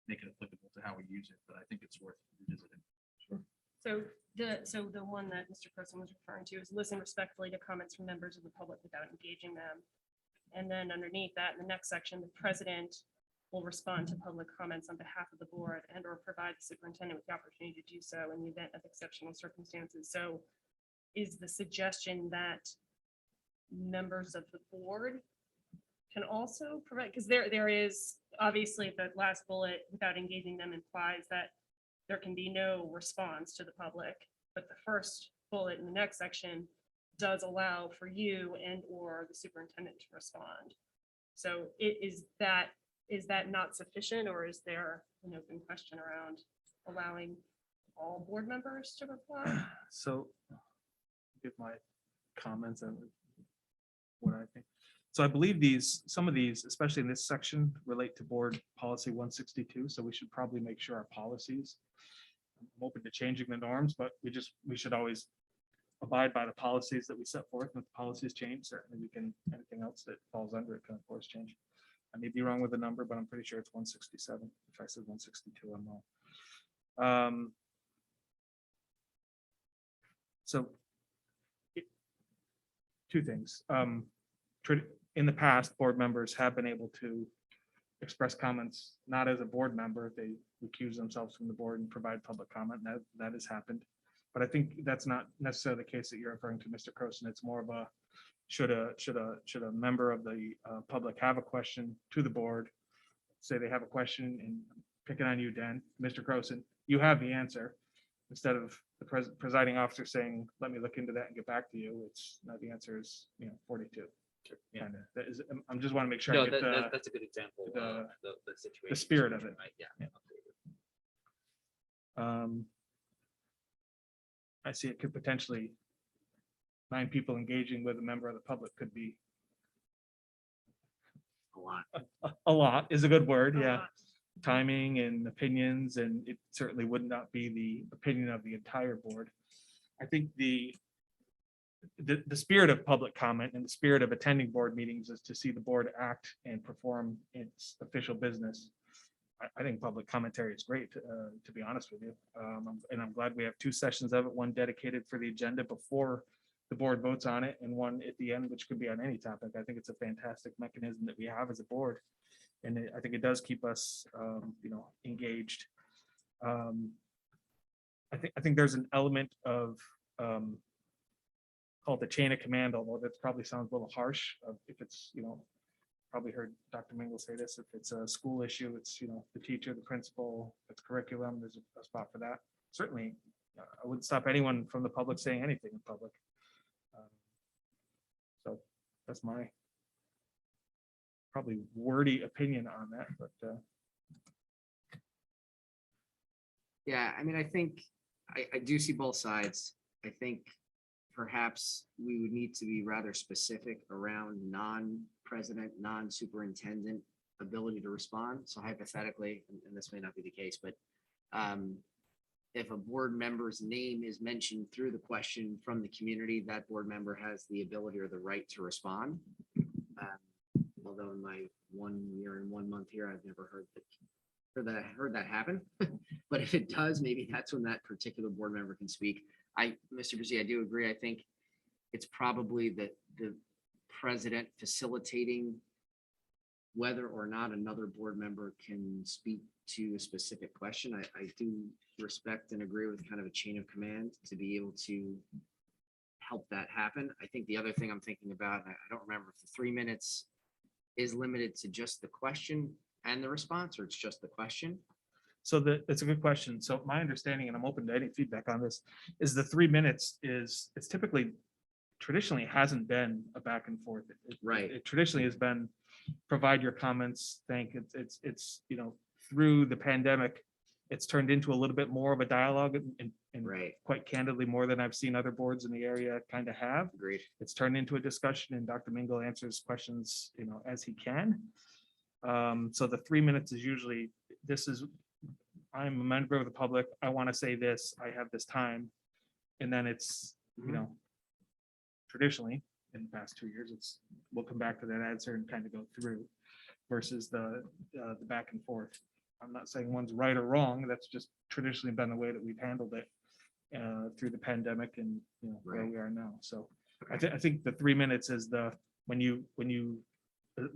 make it applicable to how we use it, but I think it's worth revisiting. So the one that Mr. Croson was referring to is listen respectfully to comments from members of the public without engaging them. And then underneath that, in the next section, the president will respond to public comments on behalf of the board and or provide the superintendent with the opportunity to do so in the event of exceptional circumstances. So is the suggestion that members of the board can also provide, because there is obviously the last bullet, without engaging them, implies that there can be no response to the public, but the first bullet in the next section does allow for you and or the superintendent to respond. So is that not sufficient, or is there an open question around allowing all board members to reply? So give my comments on what I think. So I believe some of these, especially in this section, relate to board policy 162. So we should probably make sure our policies, I'm open to changing the norms, but we should always abide by the policies that we set forth. And if the policies change, certainly anything else that falls under it can of course change. I may be wrong with the number, but I'm pretty sure it's 167. If I said 162, I'm wrong. So two things. In the past, board members have been able to express comments, not as a board member. They recuse themselves from the board and provide public comment. That has happened. But I think that's not necessarily the case that you're referring to, Mr. Croson. It's more of a, should a member of the public have a question to the board, say they have a question, and picking on you, Dan, Mr. Croson, you have the answer. Instead of the presiding officer saying, let me look into that and get back to you, it's now the answer is 42. Yeah. That is, I'm just want to make sure No, I get that's a good example the- of the situation. the spirit of it. Right, yeah. Yeah. I see it could potentially 9 people engaging with a member of the public could be A lot. a lot is a good word. A Yeah. lot. Timing and opinions, and it certainly would not be the opinion of the entire board. I think the spirit of public comment and the spirit of attending board meetings is to see the board act and perform its official business. I think public commentary is great, to be honest with you. And I'm glad we have 2 sessions of it, one dedicated for the agenda before the board votes on it, and one at the end, which could be on any topic. I think it's a fantastic mechanism that we have as a board. And I think it does keep us, engaged. I think there's an element of called the chain of command, although that probably sounds a little harsh. If it's, probably heard Dr. Mingle say this, if it's a school issue, it's, the teacher, the principal, if it's curriculum, there's a spot for that. Certainly, I wouldn't stop anyone from the public saying anything in public. So that's my probably wordy opinion on that, but Yeah, I mean, I think I do see both sides. I think perhaps we would need to be rather specific around non-president, non-superintendent ability to respond. So hypothetically, and this may not be the case, but if a board member's name is mentioned through the question from the community, that board member has the ability or the right to respond. Although in my 1 year and 1 month here, I've never heard that happen. But if it does, maybe that's when that particular board member can speak. Mr. Brzee, I do agree. I think it's probably the president facilitating whether or not another board member can speak to a specific question. I do respect and agree with kind of a chain of command to be able to help that happen. I think the other thing I'm thinking about, and I don't remember if the 3 minutes is limited to just the question and the response, or it's just the question. So that's a good question. So my understanding, and I'm open to any feedback on this, is the 3 minutes it's typically traditionally hasn't been a back and forth. Right. It traditionally has been provide your comments. It's through the pandemic, it's turned into a little bit more of a dialogue and Right. quite candidly, more than I've seen other boards in the area kind of have. Agreed. It's turned into a discussion and Dr. Mingle answers questions, as he can. So the 3 minutes is usually, I'm a member of the public. I want to say this, I have this time. And then it's, traditionally in the past 2 years, we'll come back to that answer and kind of go through versus the back and forth. I'm not saying one's right or wrong. That's just traditionally been the way that we've handled it through the pandemic and where we are now. So I think the 3 minutes is when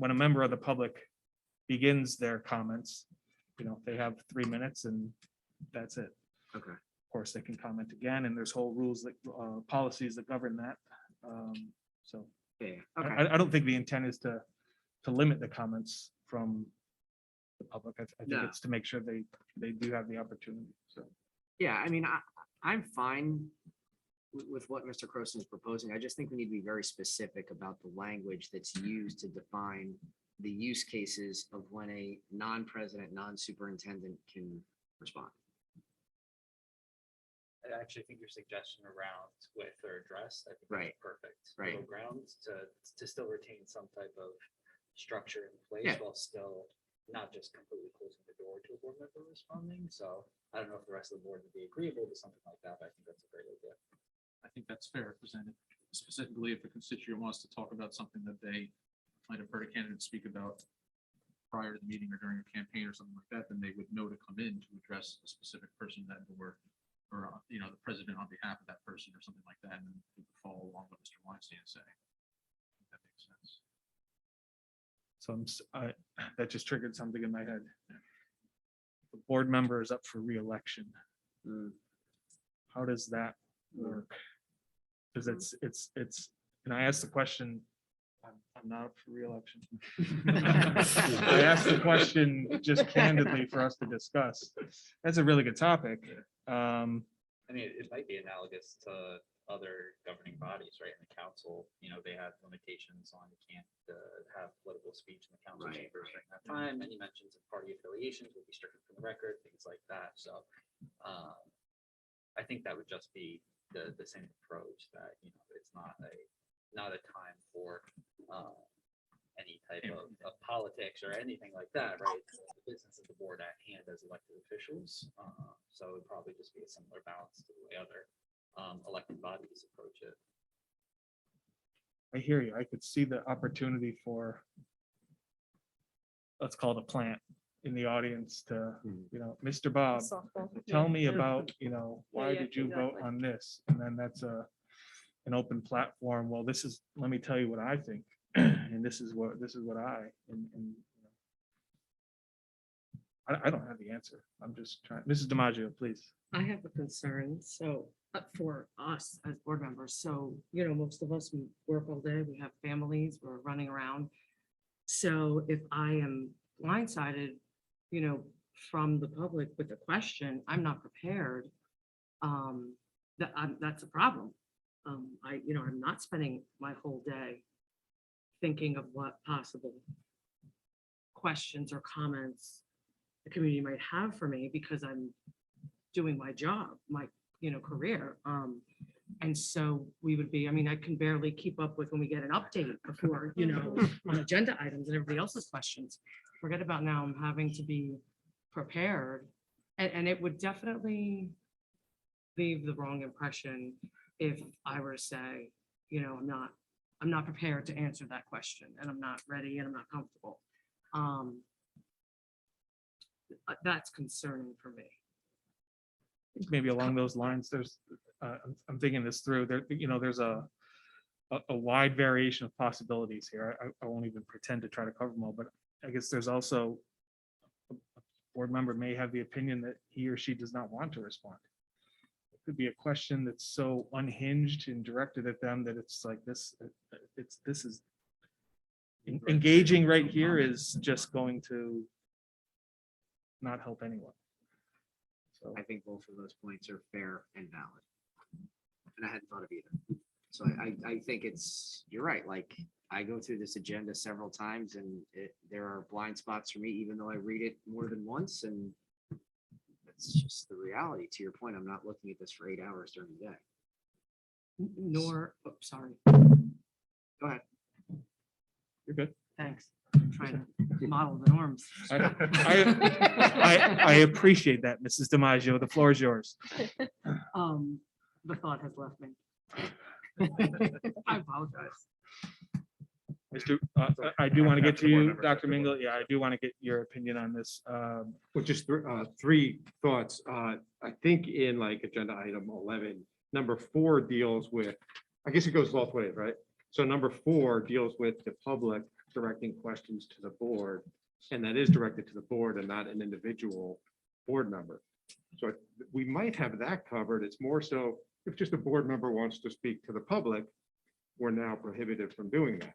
a member of the public begins their comments, they have 3 minutes and that's it. Okay. Of course, they can comment again, and there's whole rules that policies that govern that. So Yeah. Okay. I don't think the intent is to limit the comments from the public. I think No. it's to make sure they do have the opportunity. So Yeah, I mean, I'm fine with what Mr. Croson is proposing. I just think we need to be very specific about the language that's used to define the use cases of when a non-president, non-superintendent can respond. I actually think your suggestion around with or address, I think Right. that's perfect. Right. Middle grounds to still retain some type of structure in place Yeah. while still not just completely closing the door to a board member responding. So I don't know if the rest of the board would be agreeable to something like that, but I think that's a great idea. I think that's fair, presented specifically if a constituent wants to talk about something that they might have heard a candidate speak about prior to the meeting or during a campaign or something like that, then they would know to come in to address a specific person that board or, the president on behalf of that person or something like that, and then it would follow along what Mr. Weinstein is saying. I think that makes sense. So that just triggered something in my head. The board member is up for reelection. How does that work? Because it's, and I asked the question, I'm not up for reelection. I asked the question just candidly for us to discuss. That's a really good topic. I mean, it might be analogous to other governing bodies, right? In the council, they have limitations on you can't have political speech in the council Right. chambers during that time. Any mentions of party affiliations would be stricken from the record, things like that. So I think that would just be the same approach that, it's not a time for any type of politics or anything like that, right? It's the business of the board at hand as elected officials. So it would probably just be a similar balance to the way other elected bodies approach it. I hear you. I could see the opportunity for, let's call it a plant in the audience to, Mr. Bob, tell me about, why yeah, did you vote exactly. on this? And then that's an open platform. Well, let me tell you what I think. And this is what I don't have the answer. I'm just trying. Mrs. DiMaggio, please. I have a concern, so for us as board members, so, most of us, we work all day, we have families, we're running around. So if I am blindsided, from the public with a question, I'm not prepared. That's a problem. I'm not spending my whole day thinking of what possible questions or comments the community might have for me because I'm doing my job, my career. And so we would be, I mean, I can barely keep up with when we get an update before, you know, on agenda items and everybody else's questions. Forget about now, I'm having to be prepared. And it would definitely leave the wrong impression if I were to say, you know, I'm not prepared to answer that question and I'm not ready and I'm not comfortable. That's concerning for me. Maybe along those lines, there's, I'm thinking this through, there, you know, there's a wide variation of possibilities here. I won't even pretend to try to cover them all, but I guess there's also a board member may have the opinion that he or she does not want to respond. It could be a question that's so unhinged and directed at them that it's like this, this is engaging right here is just going to not help anyone. So I think both of those points are fair and valid. And I hadn't thought of either. So I think you're right. Like I go through this agenda several times and there are blind spots for me, even though I read it more than once. And that's just the reality. To your point, I'm not looking at this for 8 hours during the day. Nor, oh, sorry, Go ahead. you're good. thanks. I'm trying to model the norms. I appreciate that, Mrs. DiMaggio. The floor is yours. The thought has left me. I apologize. Mr. I do want to get to you, Dr. Mingle. Yeah, I do want to get your opinion on this. Well, just three thoughts. I think in like agenda item 11, number 4 deals with, I guess it goes both ways, right? So number 4 deals with the public directing questions to the board, and that is directed to the board and not an individual board member. So we might have that covered. It's more so if just a board member wants to speak to the public, we're now prohibited from doing that.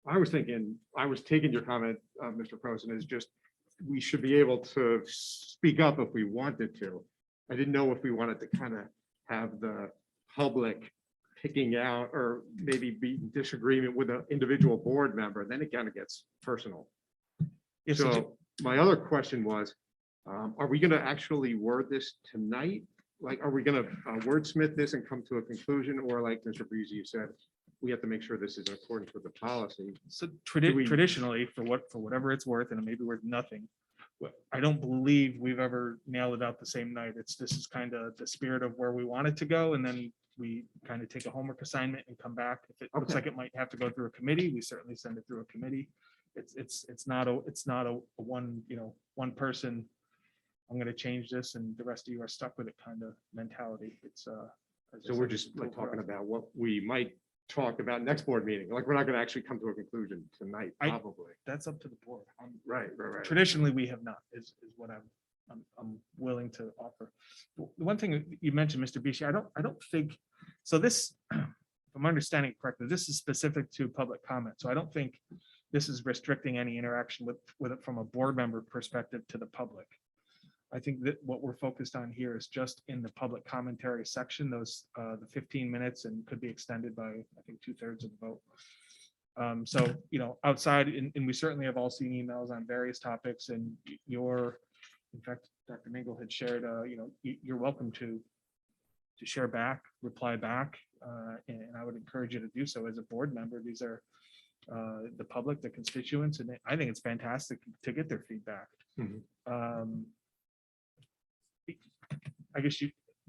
I was taking your comment, Mr. Prosen, is just, we should be able to speak up if we wanted to. I didn't know if we wanted to kind of have the public picking out or maybe be in disagreement with an individual board member, then it kind of gets personal. Yes, So my other question was, are we going to actually word this tonight? Like, are we going to wordsmith this and come to a conclusion? Or like Mr. Breezy, you said, we have to make sure this is in accordance with the policy. So we- traditionally, for whatever it's worth, and it may be worth nothing, I don't believe we've ever nailed it out the same night. This is kind of the spirit of where we want it to go, and then we kind of take a homework assignment and come back. If it looks like it might have to go through a committee, we certainly send it through a committee. It's not a one person, I'm going to change this and the rest of you are stuck with it kind of mentality. It's So we're just like talking about what we might talk about next board meeting. Like, we're not going to actually come to a conclusion tonight, probably. That's up to the board. Right. Traditionally, we have not, is what I'm willing to offer. The one thing you mentioned, Mr. Bishi, I don't think, so this, if I'm understanding it correctly, this is specific to public comment. So I don't think this is restricting any interaction with it from a board member perspective to the public. I think that what we're focused on here is just in the public commentary section, those the 15 minutes and could be extended by, I think, 2/3 of the vote. So, you know, outside, and we certainly have all seen emails on various topics, and in fact, Dr. Mingle had shared, you know, you're welcome to share back, reply back, and I would encourage you to do so as a board member. These are the public, the constituents, and I think it's fantastic to get their feedback. I guess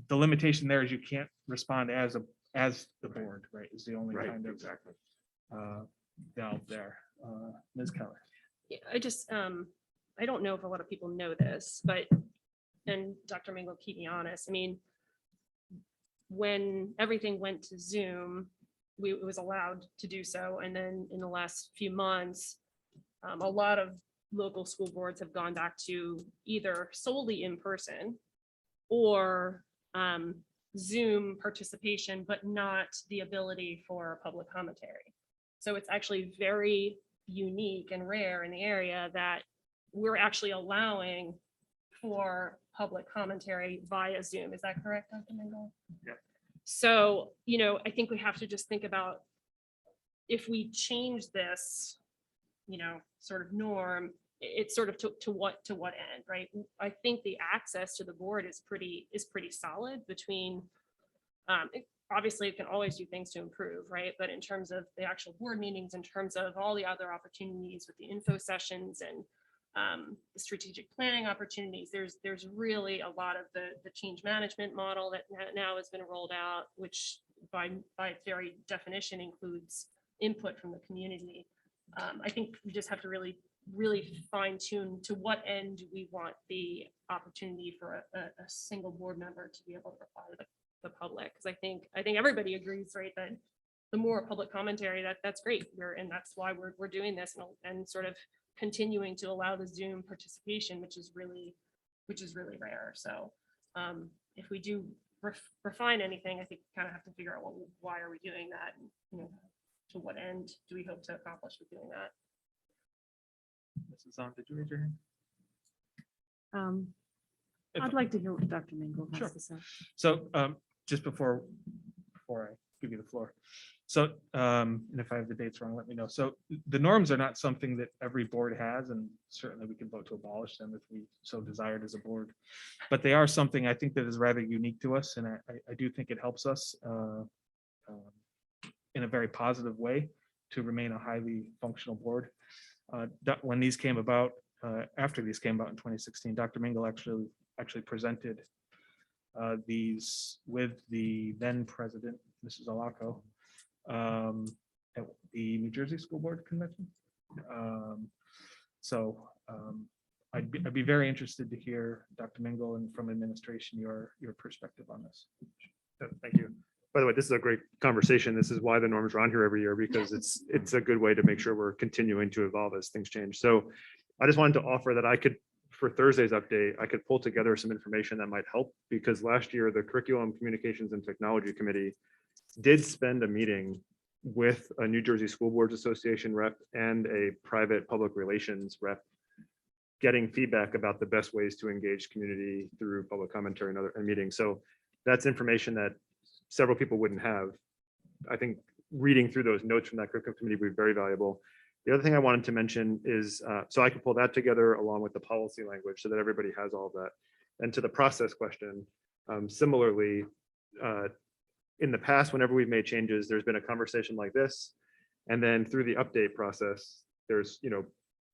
the limitation there is you can't respond as the board, right? Is the only kind of Exactly. valve there. Ms. Keller. Yeah, I don't know if a lot of people know this, but, and Dr. Mingle, keep me honest. I mean, when everything went to Zoom, it was allowed to do so. And then in the last few months, a lot of local school boards have gone back to either solely in person or Zoom participation, but not the ability for public commentary. So it's actually very unique and rare in the area that we're actually allowing for public commentary via Zoom. Is that correct, Dr. Mingle? Yeah. So, you know, I think we have to just think about if we change this, you know, sort of norm, it's sort of to what end, right? I think the access to the board is pretty solid between obviously it can always do things to improve, right? But in terms of the actual board meetings, in terms of all the other opportunities with the info sessions and the strategic planning opportunities, there's really a lot of the change management model that now has been rolled out, which by its very definition includes input from the community. I think we just have to really fine tune to what end do we want the opportunity for a single board member to be able to reply to the public. Because I think everybody agrees, right, that the more public commentary, that's great. And that's why we're doing this and sort of continuing to allow the Zoom participation, which is really rare. So if we do refine anything, I think we kind of have to figure out, well, why are we doing that? And, you know, to what end do we hope to accomplish with doing that? Mrs. On, did you raise your hand? If- I'd like to hear what Dr. Mingle Sure. has to say. So just before I give you the floor. So, and if I have the dates wrong, let me know. So the norms are not something that every board has, and certainly we can vote to abolish them if we so desired as a board. But they are something I think that is rather unique to us, and I do think it helps us in a very positive way to remain a highly functional board. When these came about, after these came about in 2016, Dr. Mingle actually presented these with the then president, Mrs. Alaco, at the New Jersey School Board Convention. I'd be very interested to hear, Dr. Mingle, and from administration, your perspective on this. Thank you. By the way, this is a great conversation. This is why the norms are on here every year, because it's a good way to make sure we're continuing to evolve as things change. So I just wanted to offer that I could, for Thursday's update, I could pull together some information that might help, because last year the Curriculum, Communications and Technology Committee did spend a meeting with a New Jersey School Boards Association rep and a private public relations rep, getting feedback about the best ways to engage community through public commentary and other meetings. So that's information that several people wouldn't have. I think reading through those notes from that curriculum committee would be very valuable. The other thing I wanted to mention is, so I could pull that together along with the policy language so that everybody has all of that. And to the process question, similarly, in the past, whenever we've made changes, there's been a conversation like this. And then through the update process, there's,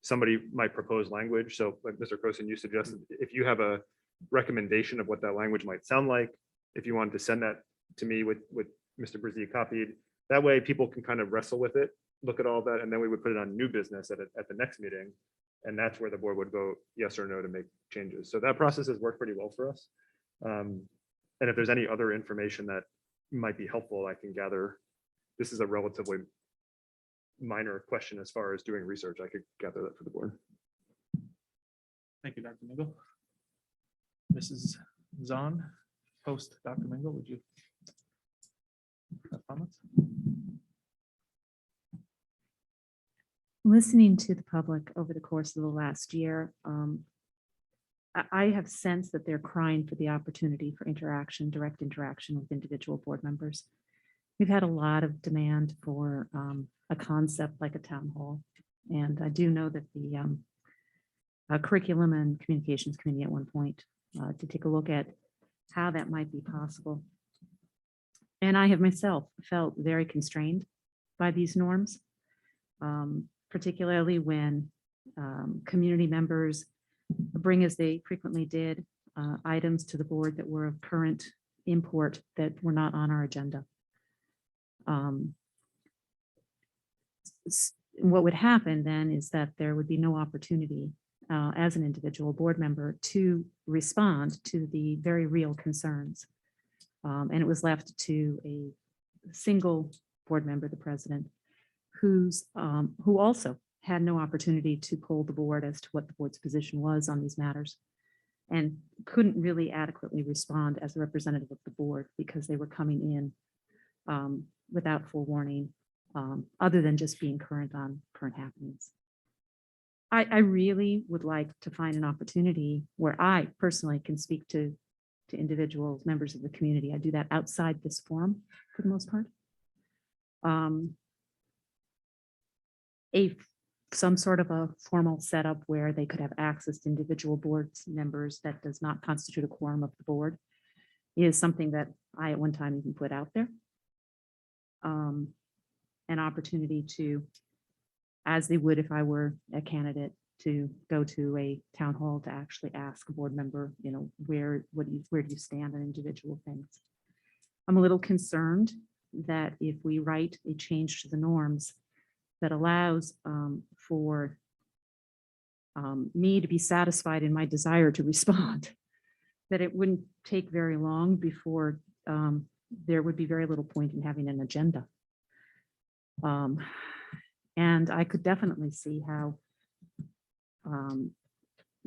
somebody might propose language. So like Mr. Croson, you suggested, if you have a recommendation of what that language might sound like, if you wanted to send that to me with Mr. Brzee copied, that way people can kind of wrestle with it, look at all that, and then we would put it on new business at the next meeting. And that's where the board would vote yes or no to make changes. So that process has worked pretty well for us. And if there's any other information that might be helpful, I can gather. This is a relatively minor question as far as doing research. I could gather that for the board. Thank you, Dr. Mingle. Mrs. Zahn, post Dr. Mingle, would you have comments? Listening to the public over the course of the last year, I have sensed that they're crying for the opportunity for interaction, direct interaction with individual board members. We've had a lot of demand for a concept like a town hall. And I do know that the Curriculum and Communications Committee at one point to take a look at how that might be possible. And I have myself felt very constrained by these norms, particularly when community members bring, as they frequently did, items to the board that were of current import that were not on our agenda. What would happen then is that there would be no opportunity as an individual board member to respond to the very real concerns. And it was left to a single board member, the president, who also had no opportunity to poll the board as to what the board's position was on these matters, and couldn't really adequately respond as a representative of the board because they were coming in without full warning, other than just being current on current happenings. I really would like to find an opportunity where I personally can speak to individuals, members of the community. I do that outside this forum for the most part. Some sort of a formal setup where they could have access to individual board members that does not constitute a quorum of the board is something that I at one time even put out there. an opportunity to, as they would if I were a candidate, to go to a town hall to actually ask a board member, where do you stand on individual things? I'm a little concerned that if we write a change to the norms that allows for me to be satisfied in my desire to respond, that it wouldn't take very long before there would be very little point in having an agenda. And I could definitely see how,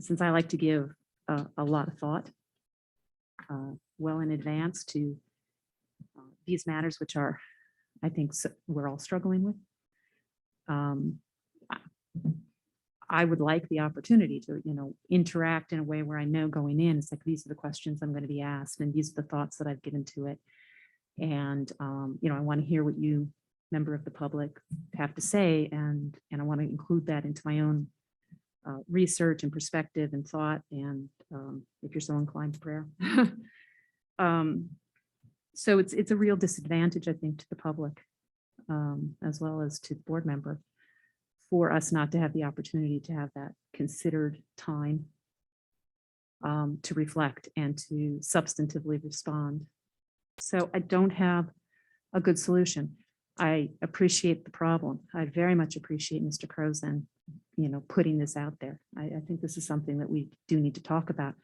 since I like to give a lot of thought well in advance to these matters, which are, I think, we're all struggling with. I would like the opportunity to, interact in a way where I know going in, it's like, these are the questions I'm going to be asked, and these are the thoughts that I've given to it. And, I want to hear what you, member of the public, have to say, and I want to include that into my own research and perspective and thought, and if you're so inclined, prayer. So it's a real disadvantage, I think, to the public, as well as to the board member, for us not to have the opportunity to have that considered time to reflect and to substantively respond. So I don't have a good solution. I appreciate the problem. I very much appreciate Mr. Crozen, putting this out there. I think this is something that we do need to talk about.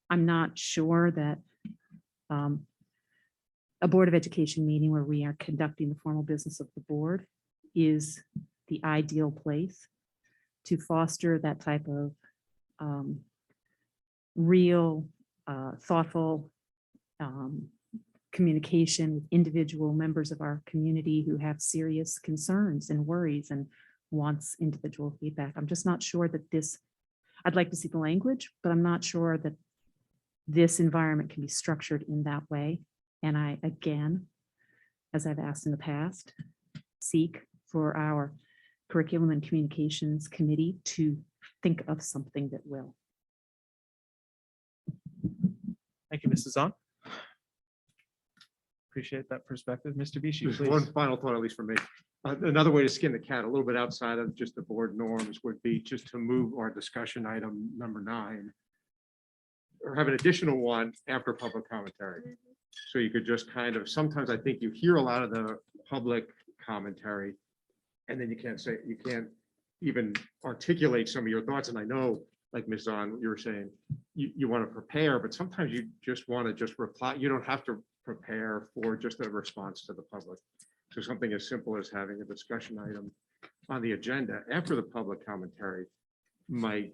I'm not sure that a Board of Education meeting where we are conducting the formal business of the board is the ideal place to foster that type of real, thoughtful communication with individual members of our community who have serious concerns and worries and wants individual feedback. I'm just not sure that this, I'd like to see the language, but I'm not sure that this environment can be structured in that way. And I, again, as I've asked in the past, seek for our Curriculum and Communications Committee to think of something that will. Thank you, Mrs. Zahn. Appreciate that perspective. Mr. Bishi, Just please. one final thought, at least for me. Another way to skin the cat, a little bit outside of just the board norms, would be just to move our discussion item number 9, or have an additional one after public commentary. So you could just kind of, sometimes I think you hear a lot of the public commentary, and then you can't even articulate some of your thoughts. And I know, like Ms. Zahn, you were saying, you want to prepare, but sometimes you just want to just reply. You don't have to prepare for just a response to the public. So something as simple as having a discussion item on the agenda after the public commentary might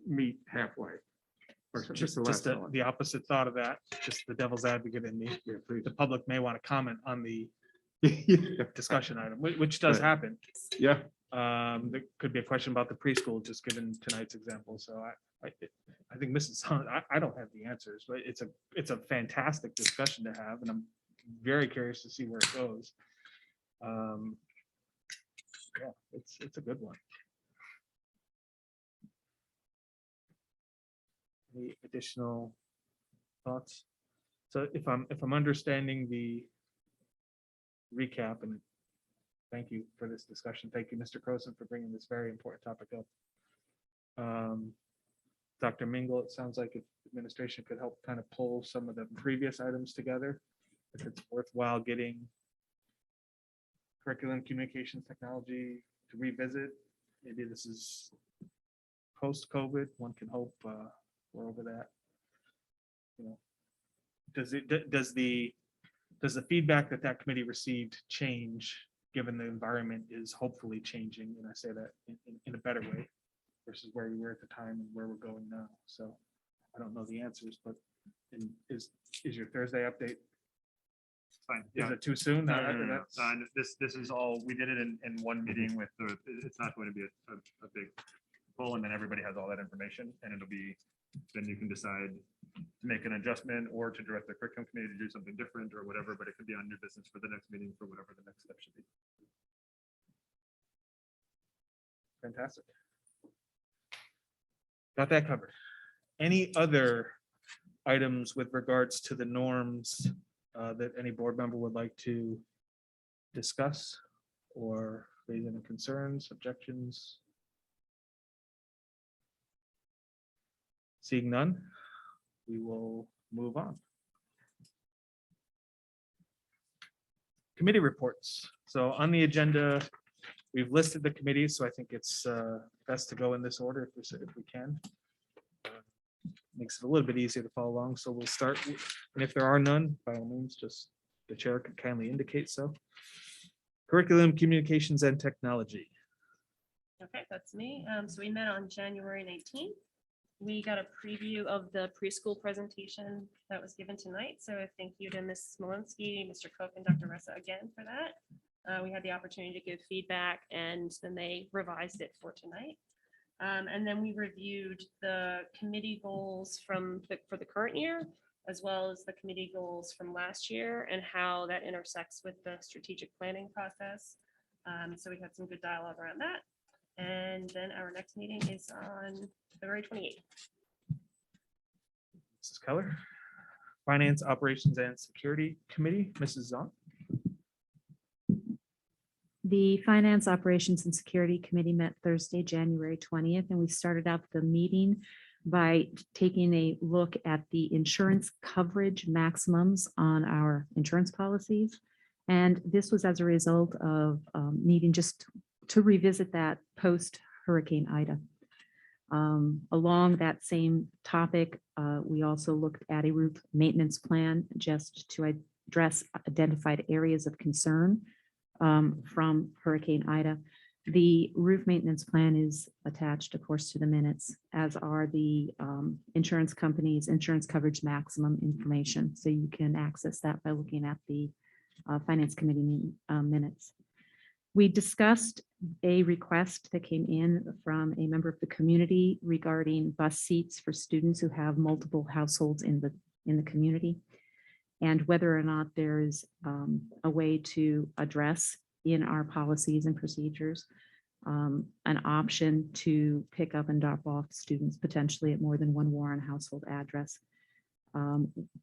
meet halfway. Or just the last thought. the opposite thought of that, just the devil's advocate in me. Yeah, please. The public may want to comment on the Yeah. discussion item, which does Right. happen. Yeah. There could be a question about the preschool, just given tonight's example. So I think Mrs. Zahn, I don't have the answers, but it's a fantastic discussion to have, and I'm very curious to see where it goes. Yeah, it's a good one. Any additional thoughts? So if I'm understanding the recap, and thank you for this discussion. Thank you, Mr. Croson, for bringing this very important topic up. Dr. Mingle, it sounds like if administration could help kind of pull some of the previous items together, if it's worthwhile getting curriculum, communications technology to revisit. Maybe this is post-COVID. One can hope we're over that. Does the feedback that committee received change, given the environment is hopefully changing, and I say that in a better way versus where we were at the time and where we're going now? So I don't know the answers, but is your Thursday update? Fine. Is it too soon? No, That's- this is all, we did it in one meeting with it's not going to be a big pull, and then everybody has all that information, and it'll be, then you can decide to make an adjustment or to direct the curriculum committee to do something different or whatever, but it could be on new business for the next meeting for whatever the next step should be. Fantastic. Got that covered. Any other items with regards to the norms that any board member would like to discuss or raise any concerns, objections? Seeing none, we will move on. Committee reports. So on the agenda, we've listed the committees, so I think it's best to go in this order if we can. Makes it a little bit easier to follow along, so we'll start, and if there are none, by all means, just the chair can kindly indicate so. Curriculum, communications, and technology. Okay, that's me. So we met on January 19th. We got a preview of the preschool presentation that was given tonight. So thank you to Ms. Smolinski, Mr. Cook, and Dr. Ressa again for that. We had the opportunity to give feedback, and then they revised it for tonight. And then we reviewed the committee goals for the current year, as well as the committee goals from last year and how that intersects with the strategic planning process. So we had some good dialogue around that. And then our next meeting is on February 28th. Mrs. Keller. Finance, Operations, and Security Committee, Mrs. Zahn. The Finance, Operations, and Security Committee met Thursday, January 20th, and we started out the meeting by taking a look at the insurance coverage maximums on our insurance policies. And this was as a result of needing just to revisit that post Hurricane Ida. Along that same topic, we also looked at a roof maintenance plan just to address identified areas of concern from Hurricane Ida. The roof maintenance plan is attached, of course, to the minutes, as are the insurance company's insurance coverage maximum information. So you can access that by looking at the Finance Committee minutes. We discussed a request that came in from a member of the community regarding bus seats for students who have multiple households in the community, and whether or not there is a way to address in our policies and procedures an option to pick up and drop off students potentially at more than one Warren household address.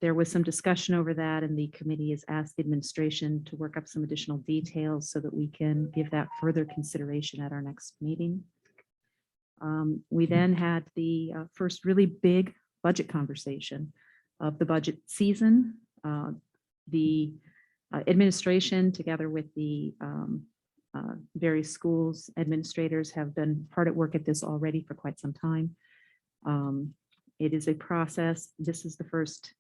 There was some discussion over that, and the committee has asked the administration to work up some additional details so that we can give that further consideration at our next meeting. We then had the first really big budget conversation of the budget season. The administration, together with the various schools administrators, have been hard at work at this already for quite some time. It is a process. This is the first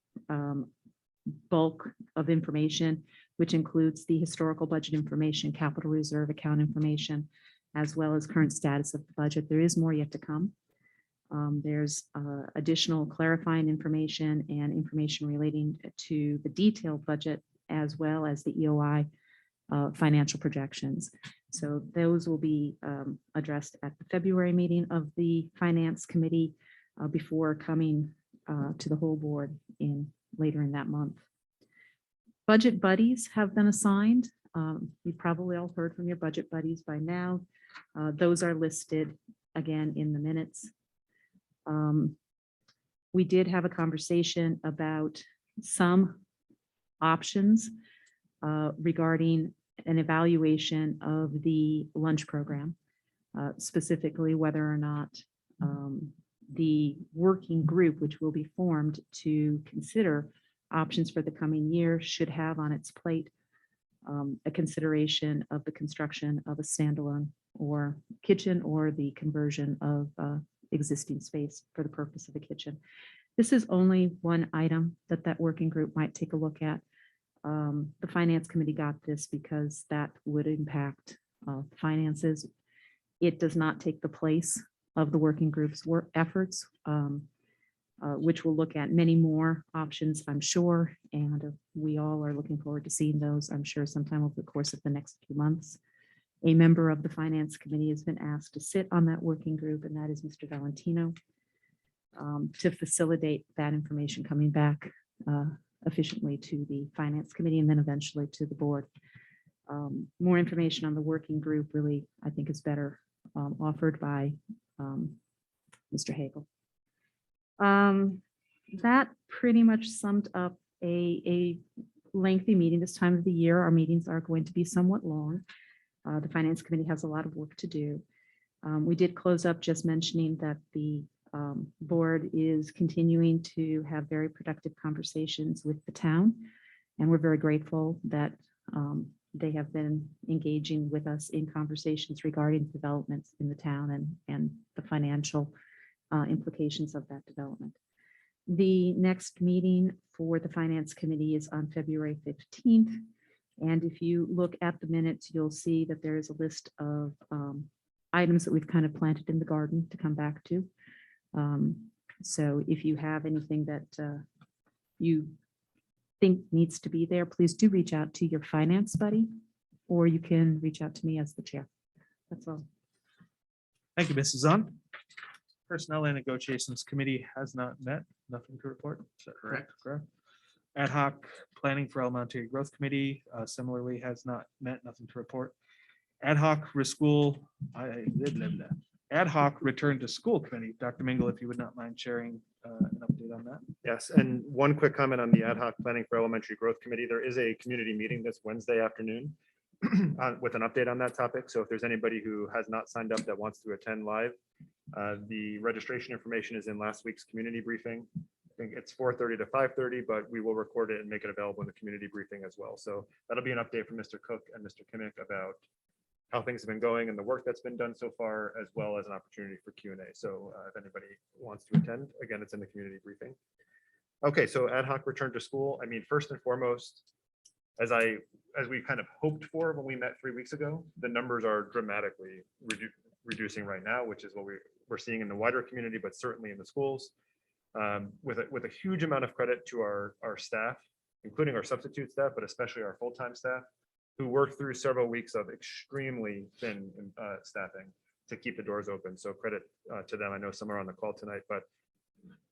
bulk of information, which includes the historical budget information, capital reserve account information, as well as current status of the budget. There is more yet to come. There's additional clarifying information and information relating to the detailed budget, as well as the EOI financial projections. So those will be addressed at the February meeting of the Finance Committee before coming to the whole board later in that month. Budget buddies have been assigned. You've probably all heard from your budget buddies by now. Those are listed again in the minutes. We did have a conversation about some options regarding an evaluation of the lunch program, specifically whether or not the working group, which will be formed to consider options for the coming year, should have on its plate a consideration of the construction of a standalone or kitchen, or the conversion of existing space for the purpose of a kitchen. This is only one item that working group might take a look at. The Finance Committee got this because that would impact finances. It does not take the place of the working group's work efforts, which will look at many more options, I'm sure, and we all are looking forward to seeing those, I'm sure, sometime over the course of the next few months. A member of the Finance Committee has been asked to sit on that working group, and that is Mr. Valentino, to facilitate that information coming back efficiently to the Finance Committee and then eventually to the board. More information on the working group really, I think, is better offered by Mr. Hagel. That pretty much summed up a lengthy meeting this time of the year. Our meetings are going to be somewhat long. The Finance Committee has a lot of work to do. We did close up just mentioning that the board is continuing to have very productive conversations with the town. And we're very grateful that they have been engaging with us in conversations regarding developments in the town and the financial implications of that development. The next meeting for the Finance Committee is on February 15th. And if you look at the minutes, you'll see that there is a list of items that we've kind of planted in the garden to come back to. So if you have anything that you think needs to be there, please do reach out to your finance buddy, or you can reach out to me as the chair. That's all. Thank you, Mrs. Zahn. Personnel and Negotiations Committee has not met. Nothing to report. Is that correct? Correct. Ad hoc Planning for Elementary Growth Committee similarly has not met. Nothing to report. Ad hoc Preschool, Ad hoc Return to School Committee. Dr. Mingle, if you would not mind sharing an update on that. Yes, and one quick comment on the Ad hoc Planning for Elementary Growth Committee. There is a community meeting this Wednesday afternoon with an update on that topic. So if there's anybody who has not signed up that wants to attend live, the registration information is in last week's community briefing. I think it's 4:30 to 5:30, but we will record it and make it available in the community briefing as well. So that'll be an update from Mr. Cook and Mr. Kimmick about how things have been going and the work that's been done so far, as well as an opportunity for Q&A. So if anybody wants to attend, again, it's in the community briefing. Okay, so ad hoc return to school. I mean, first and foremost, as we kind of hoped for when we met 3 weeks ago, the numbers are dramatically reducing right now, which is what we're seeing in the wider community, but certainly in the schools. With a huge amount of credit to our staff, including our substitute staff, but especially our full-time staff, who worked through several weeks of extremely thin staffing to keep the doors open. So credit to them. I know some are on the call tonight, but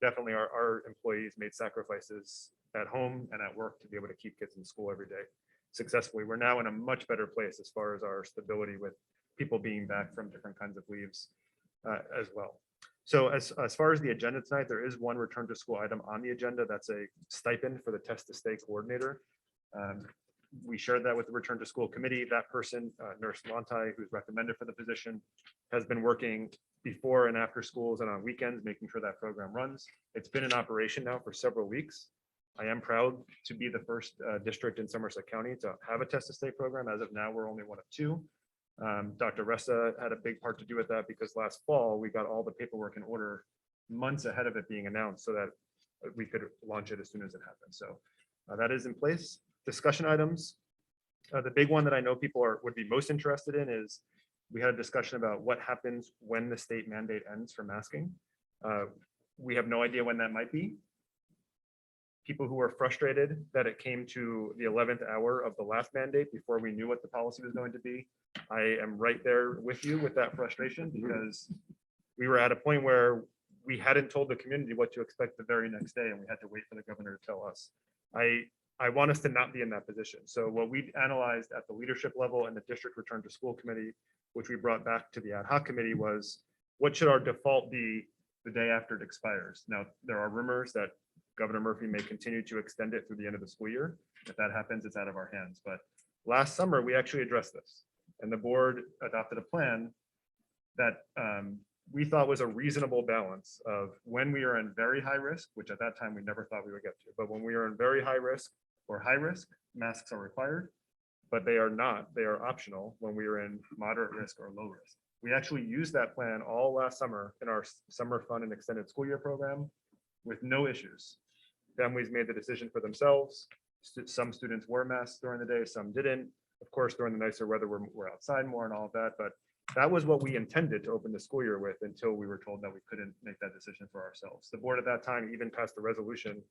definitely our employees made sacrifices at home and at work to be able to keep kids in school every day successfully. We're now in a much better place as far as our stability with people being back from different kinds of leaves as well. So as far as the agenda tonight, there is one return to school item on the agenda. That's a stipend for the test to stay coordinator. We shared that with the return to school committee. That person, Nurse Lantai, who's recommended for the position, has been working before and after schools and on weekends, making sure that program runs. It's been in operation now for several weeks. I am proud to be the first district in Somerset County to have a test to stay program. As of now, we're only one of two. Dr. Ressa had a big part to do with that because last fall we got all the paperwork in order months ahead of it being announced so that we could launch it as soon as it happened. So that is in place. Discussion items. The big one that I know people would be most interested in is we had a discussion about what happens when the state mandate ends for masking. We have no idea when that might be. People who are frustrated that it came to the 11th hour of the last mandate before we knew what the policy was going to be. I am right there with you with that frustration because we were at a point where we hadn't told the community what to expect the very next day and we had to wait for the governor to tell us. I want us to not be in that position. So what we analyzed at the leadership level and the district return to school committee, which we brought back to the ad hoc committee, was what should our default be the day after it expires? Now, there are rumors that Governor Murphy may continue to extend it through the end of the school year. If that happens, it's out of our hands. But last summer, we actually addressed this and the board adopted a plan that we thought was a reasonable balance of when we are in very high risk, which at that time we never thought we would get to, but when we are in very high risk or high risk, masks are required, but they are not, they are optional when we are in moderate risk or low risk. We actually used that plan all last summer in our summer fun and extended school year program with no issues. Families made the decision for themselves. Some students wore masks during the day, some didn't. Of course, during the nicer weather, we're outside more and all of that, but that was what we intended to open the school year with until we were told that we couldn't make that decision for ourselves. The board at that time even passed a resolution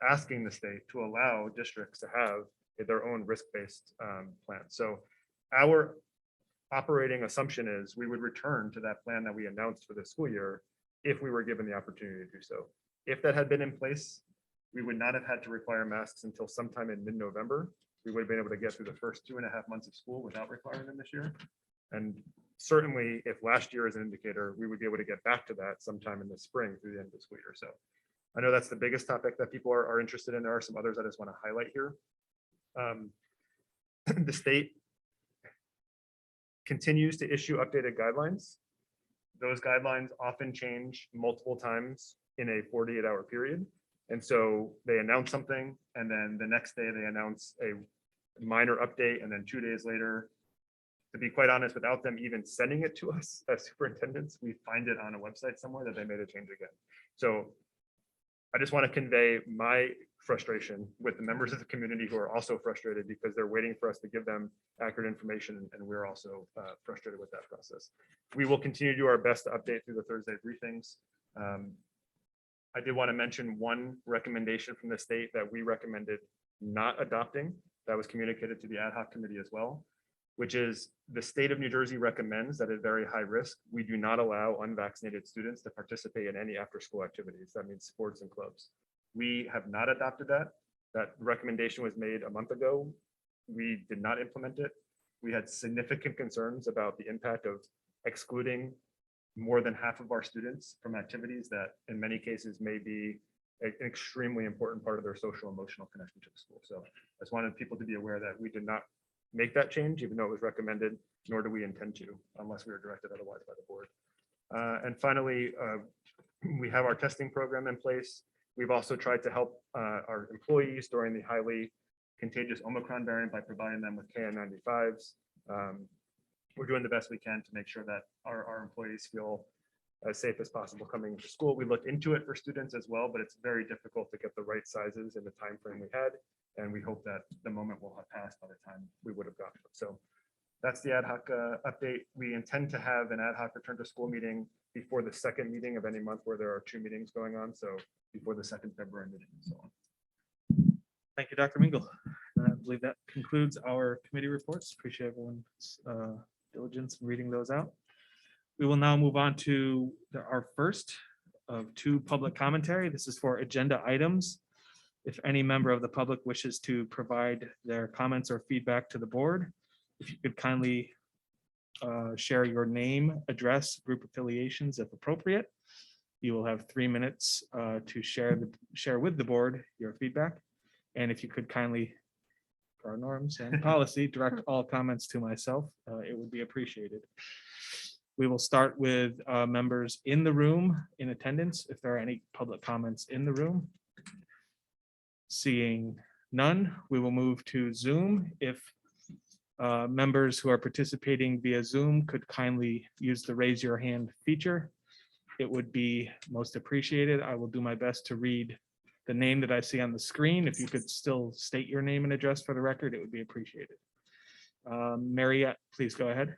asking the state to allow districts to have their own risk-based plan. So our operating assumption is we would return to that plan that we announced for the school year if we were given the opportunity to do so. If that had been in place, we would not have had to require masks until sometime in mid-November. We would have been able to get through the first 2.5 months of school without requiring them this year. And certainly if last year is an indicator, we would be able to get back to that sometime in the spring through the end of the school year. So I know that's the biggest topic that people are interested in. There are some others I just want to highlight here. The state continues to issue updated guidelines. Those guidelines often change multiple times in a 48-hour period. And so they announce something, and then the next day they announce a minor update, and then 2 days later, to be quite honest, without them even sending it to us as superintendents, we find it on a website somewhere that they made a change again. So I just want to convey my frustration with the members of the community who are also frustrated because they're waiting for us to give them accurate information, and we're also frustrated with that process. We will continue to do our best to update through the Thursday briefings. I did want to mention one recommendation from the state that we recommended not adopting that was communicated to the ad hoc committee as well, which is the state of New Jersey recommends that at very high risk, we do not allow unvaccinated students to participate in any after-school activities. That means sports and clubs. We have not adopted that. That recommendation was made a month ago. We did not implement it. We had significant concerns about the impact of excluding more than half of our students from activities that in many cases may be an extremely important part of their social emotional connection to the school. So I just wanted people to be aware that we did not make that change, even though it was recommended, nor do we intend to, unless we are directed otherwise by the board. And finally, we have our testing program in place. We've also tried to help our employees during the highly contagious Omicron variant by providing them with KN95s. We're doing the best we can to make sure that our employees feel as safe as possible coming to school. We looked into it for students as well, but it's very difficult to get the right sizes in the time frame we had. And we hope that the moment will have passed by the time we would have gotten it. So that's the ad hoc update. We intend to have an ad hoc return to school meeting before the second meeting of any month where there are 2 meetings going on. So before the 2nd February meeting and so on. Thank you, Dr. Mingle. I believe that concludes our committee reports. Appreciate everyone's diligence in reading those out. We will now move on to our first of 2 public commentary. This is for agenda items. If any member of the public wishes to provide their comments or feedback to the board, if you could kindly share your name, address, group affiliations, if appropriate. You will have 3 minutes to share with the board your feedback. And if you could kindly, for our norms and policy, direct all comments to myself, it would be appreciated. We will start with members in the room in attendance, if there are any public comments in the room. Seeing none, we will move to Zoom. If members who are participating via Zoom could kindly use the raise your hand feature, it would be most appreciated. I will do my best to read the name that I see on the screen. If you could still state your name and address for the record, it would be appreciated. Mariette, please go ahead.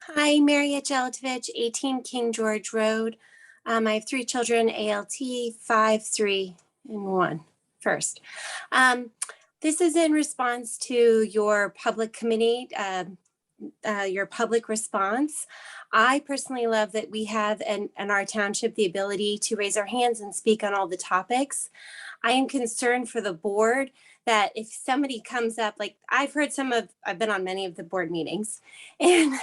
Hi, Mariette Jelatovich, 18 King George Road. I have 3 children, ALT 5, 3, and 1. First, this is in response to your public committee, your public response. I personally love that we have in our township the ability to raise our hands and speak on all the topics. I am concerned for the board that if somebody comes up, like I've been on many of the board meetings, and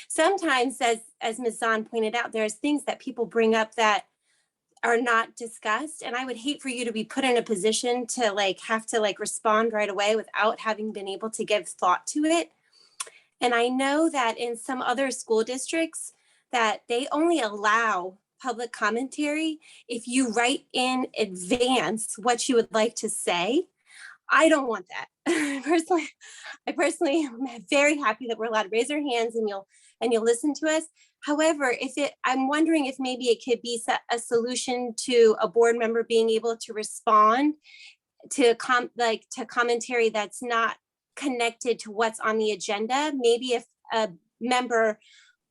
sometimes as Ms. Zahn pointed out, there's things that people bring up that are not discussed. And I would hate for you to be put in a position to have to respond right away without having been able to give thought to it. And I know that in some other school districts that they only allow public commentary if you write in advance what you would like to say. I don't want that. I personally am very happy that we're allowed to raise our hands and you'll listen to us. However, I'm wondering if maybe it could be a solution to a board member being able to respond to commentary that's not connected to what's on the agenda. Maybe if a member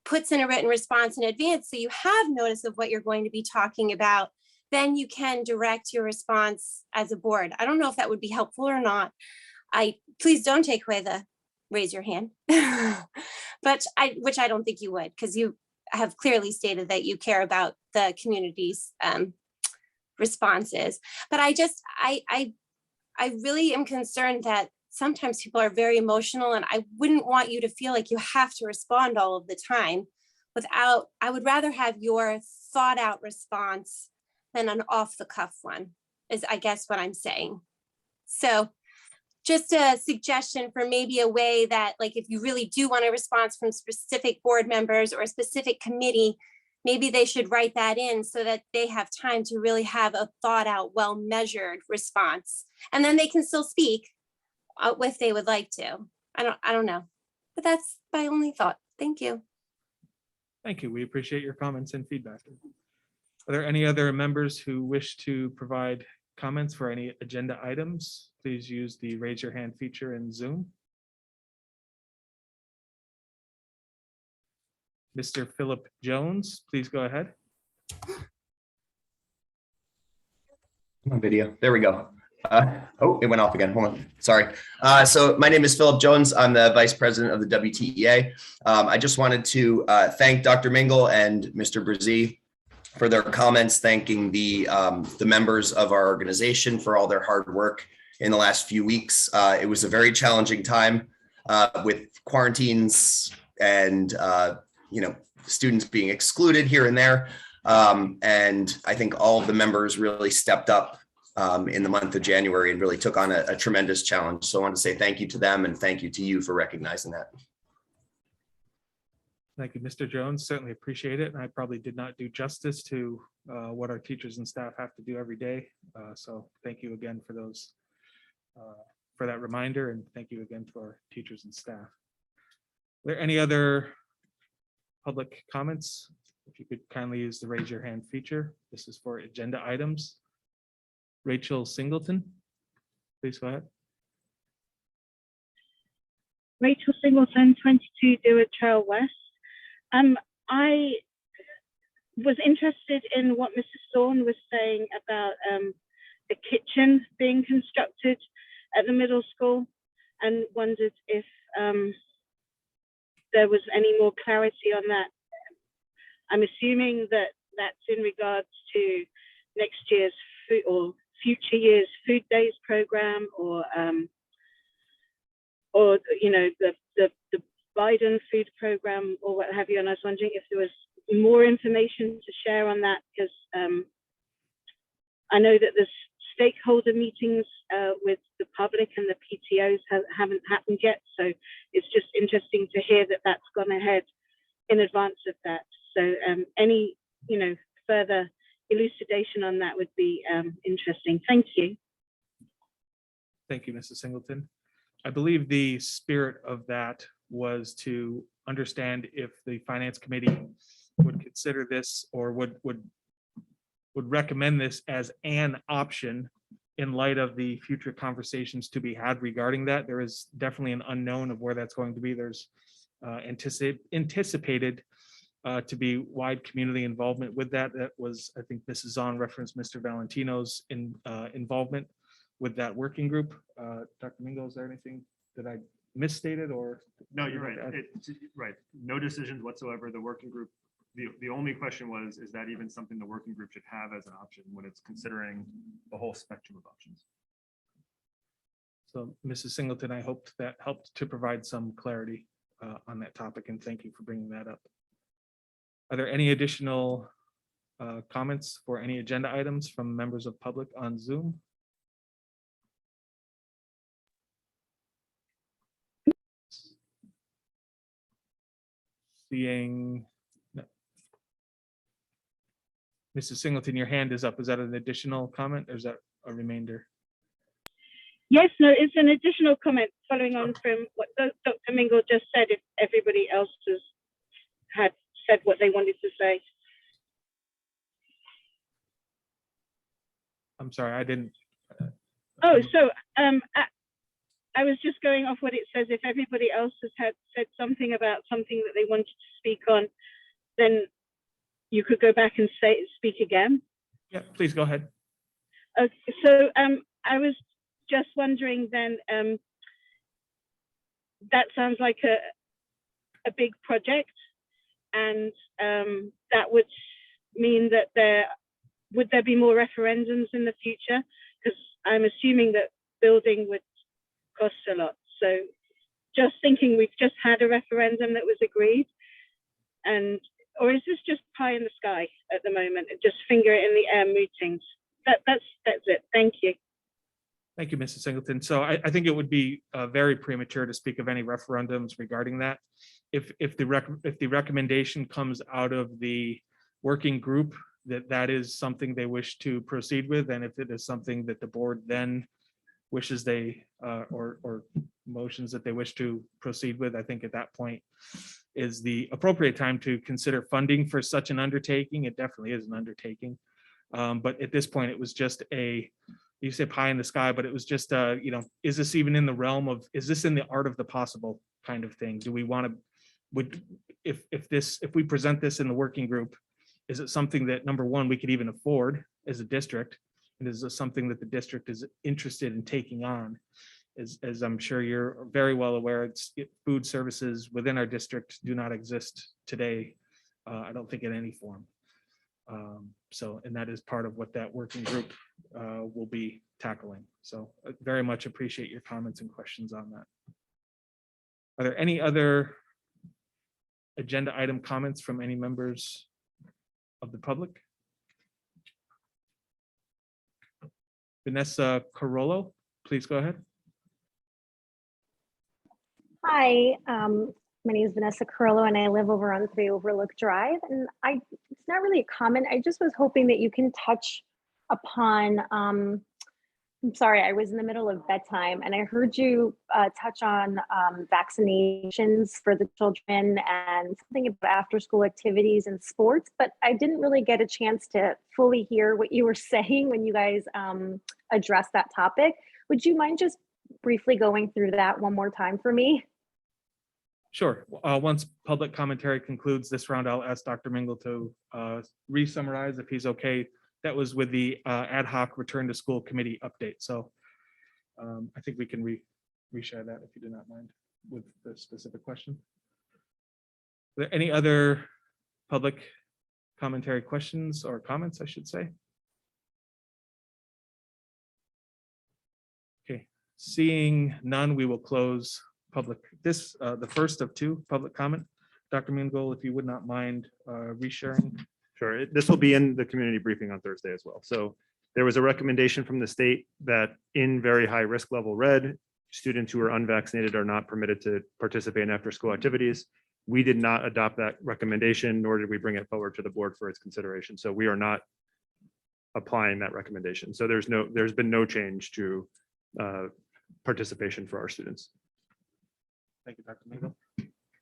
puts in a written response in advance so you have notice of what you're going to be talking about, then you can direct your response as a board. I don't know if that would be helpful or not. Please don't take away the raise your hand, which I don't think you would, because you have clearly stated that you care about the community's responses. But I really am concerned that sometimes people are very emotional, and I wouldn't want you to feel like you have to respond all of the time I would rather have your thought out response than an off the cuff one, is I guess what I'm saying. So just a suggestion for maybe a way that, like, if you really do want a response from specific board members or a specific committee, maybe they should write that in so that they have time to really have a thought out, well-measured response. And then they can still speak if they would like to. I don't know, but that's my only thought. Thank you. Thank you. We appreciate your comments and feedback. Are there any other members who wish to provide comments for any agenda items? Please use the raise your hand feature in Zoom. Mr. Philip Jones, please go ahead. On video. There we go. Oh, it went off again. Hold on. Sorry. So my name is Philip Jones. I'm the Vice President of the WTEA. I just wanted to thank Dr. Mingle and Mr. Brzee for their comments, thanking the members of our organization for all their hard work in the last few weeks. It was a very challenging time with quarantines and students being excluded here and there. And I think all of the members really stepped up in the month of January and really took on a tremendous challenge. So I want to say thank you to them and thank you to you for recognizing that. Thank you, Mr. Jones. Certainly appreciate it. And I probably did not do justice to what our teachers and staff have to do every day. So thank you again for those, for that reminder, and thank you again to our teachers and staff. Are there any other public comments? If you could kindly use the raise your hand feature. This is for agenda items. Rachel Singleton, please go ahead. Rachel Singleton, 22 Dewar Trail West. I was interested in what Mrs. Thorne was saying about the kitchen being constructed at the middle school, and wondered if there was any more clarity on that. I'm assuming that that's in regards to next year's food or future year's food days program, or the Biden food program or what have you. And I was wondering if there was more information to share on that, because I know that the stakeholder meetings with the public and the PTOs haven't happened yet. So it's just interesting to hear that that's gone ahead in advance of that. So any further elucidation on that would be interesting. Thank you. Thank you, Mrs. Singleton. I believe the spirit of that was to understand if the Finance Committee would consider this or would recommend this as an option in light of the future conversations to be had regarding that. There is definitely an unknown of where that's going to be. There's anticipated to be wide community involvement with that. That was, I think Mrs. Zahn referenced Mr. Valentino's involvement with that working group. Dr. Mingo, is there anything that I misstated or? No, you're right. Right. No decisions whatsoever. The working group, the only question was, is that even something the working group should have as an option when it's considering the whole spectrum of options? So Mrs. Singleton, I hope that helped to provide some clarity on that topic, and thank you for bringing that up. Are there any additional comments for any agenda items from members of public on Zoom? Seeing no. Mrs. Singleton, your hand is up. Is that an additional comment or is that a remainder? Yes, no, it's an additional comment following on from what Dr. Mingle just said, if everybody else had said what they wanted to say. I'm sorry, I didn't. I was just going off what it says. If everybody else has said something about something that they wanted to speak on, then you could go back and speak again. Yeah, please go ahead. Okay, so I was just wondering then, that sounds like a big project, and that would mean that would there be more referendums in the future? Because I'm assuming that building would cost a lot. So just thinking, we've just had a referendum that was agreed, or is this just pie in the sky at the moment and just finger it in the air meetings? That's it. Thank you. Thank you, Mrs. Singleton. So I think it would be very premature to speak of any referendums regarding that. If the recommendation comes out of the working group, that is something they wish to proceed with, and if it is something that the board then wishes they, or motions that they wish to proceed with, I think at that point is the appropriate time to consider funding for such an undertaking. It definitely is an undertaking. But at this point, it was just you say pie in the sky, but it was just, is this even in the realm of, is this in the art of the possible kind of thing? Do we want to, if we present this in the working group, is it something that, number one, we could even afford as a district? And is it something that the district is interested in taking on? As I'm sure you're very well aware, food services within our district do not exist today. I don't think in any form. So, and that is part of what that working group will be tackling. So I very much appreciate your comments and questions on that. Are there any other agenda item comments from any members of the public? Vanessa Carollo, please go ahead. Hi, my name is Vanessa Carollo and I live over on 3 Overlook Drive. And it's not really a comment. I just was hoping that you can touch upon, I'm sorry, I was in the middle of bedtime and I heard you touch on vaccinations for the children and something about after school activities and sports, but I didn't really get a chance to fully hear what you were saying when you guys addressed that topic. Would you mind just briefly going through that one more time for me? Sure. Once public commentary concludes this round, I'll ask Dr. Mingle to re-summarize if he's okay. That was with the ad hoc return to school committee update. So I think we can reshare that if you do not mind with the specific question. Are there any other public commentary questions or comments, I should say? Okay, seeing none, we will close public, the first of 2 public comment. Dr. Mingle, if you would not mind resharing. Sure. This will be in the community briefing on Thursday as well. So there was a recommendation from the state that in very high risk level red, students who are unvaccinated are not permitted to participate in after school activities. We did not adopt that recommendation, nor did we bring it forward to the board for its consideration. So we are not applying that recommendation. So there's been no change to participation for our students. Thank you, Dr. Mingle.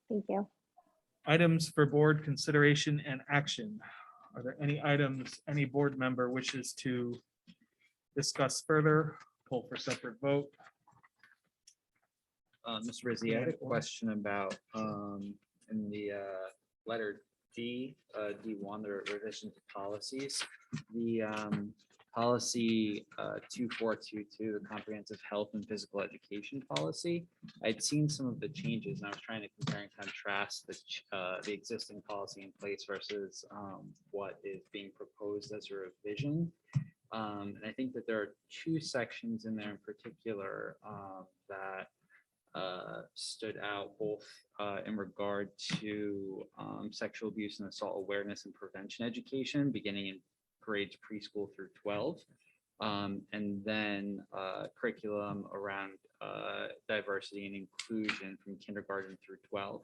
Thank you. Items for board consideration and action. Are there any items any board member wishes to discuss further, pull for separate vote? Mr. Rizzi, I had a question about in the letter D, D1, the revision to policies. The policy 2422, the comprehensive health and physical education policy. I'd seen some of the changes and I was trying to compare and contrast the existing policy in place versus what is being proposed as a revision. And I think that there are 2 sections in there in particular that stood out, both in regard to sexual abuse and assault awareness and prevention education beginning in grades preschool through 12, and then curriculum around diversity and inclusion from kindergarten through 12.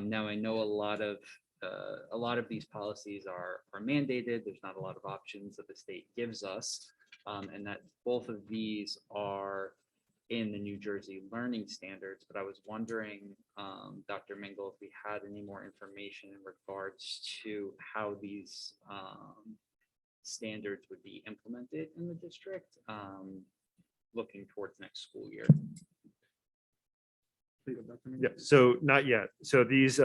Now I know a lot of these policies are mandated. There's not a lot of options that the state gives us, and that both of these are in the New Jersey learning standards. But I was wondering, Dr. Mingle, if we had any more information in regards to how these standards would be implemented in the district, looking towards next school year. Yeah, so not yet. So these,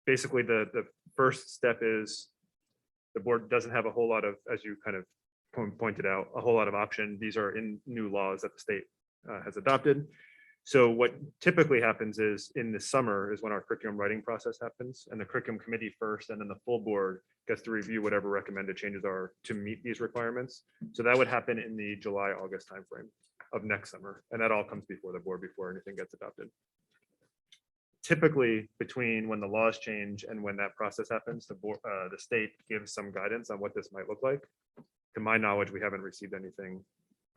basically the first step is the board doesn't have a whole lot of, as you kind of pointed out, a whole lot of option. These are in new laws that the state has adopted. So what typically happens is in the summer is when our curriculum writing process happens, and the curriculum committee first, and then the full board gets to review whatever recommended changes are to meet these requirements. So that would happen in the July, August timeframe of next summer. And that all comes before the board before anything gets adopted. Typically between when the laws change and when that process happens, the board, the state gives some guidance on what this might look like. To my knowledge, we haven't received anything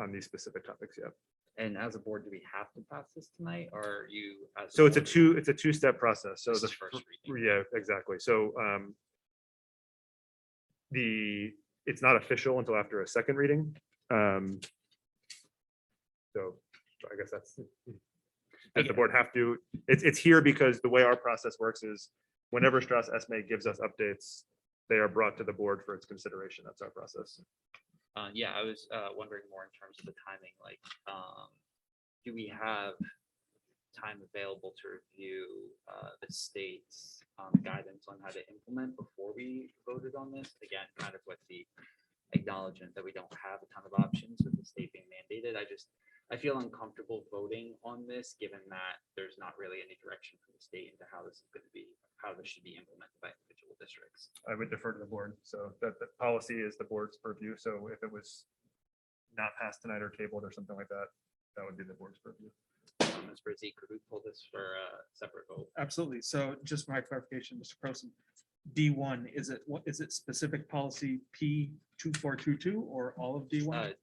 on these specific topics yet. And as a board, do we have to pass this tonight, or are you? as So it's a board- it's a two-step process. So This the, is first reading. yeah, exactly. So it's not official until after a second reading. So I guess does the board have to, it's here because the way our process works is whenever Strauss Esme gives us updates, they are brought to the board for its consideration. That's our process. Yeah, I was wondering more in terms of the timing, like, do we have time available to review the state's guidance on how to implement before we voted on this? Again, kind of with the acknowledgement that we don't have a ton of options with the state being mandated. I feel uncomfortable voting on this, given that there's not really any direction from the state into how this is going to be, how this should be implemented by individual districts. I would defer to the board. So that the policy is the board's purview. So if it was not passed tonight or tabled or something like that, that would be the board's purview. Ms. Brizzi, could we pull this for a separate vote? Absolutely. So just for my clarification, Mr. Croson, D1, is it specific policy P2422 or all of D1?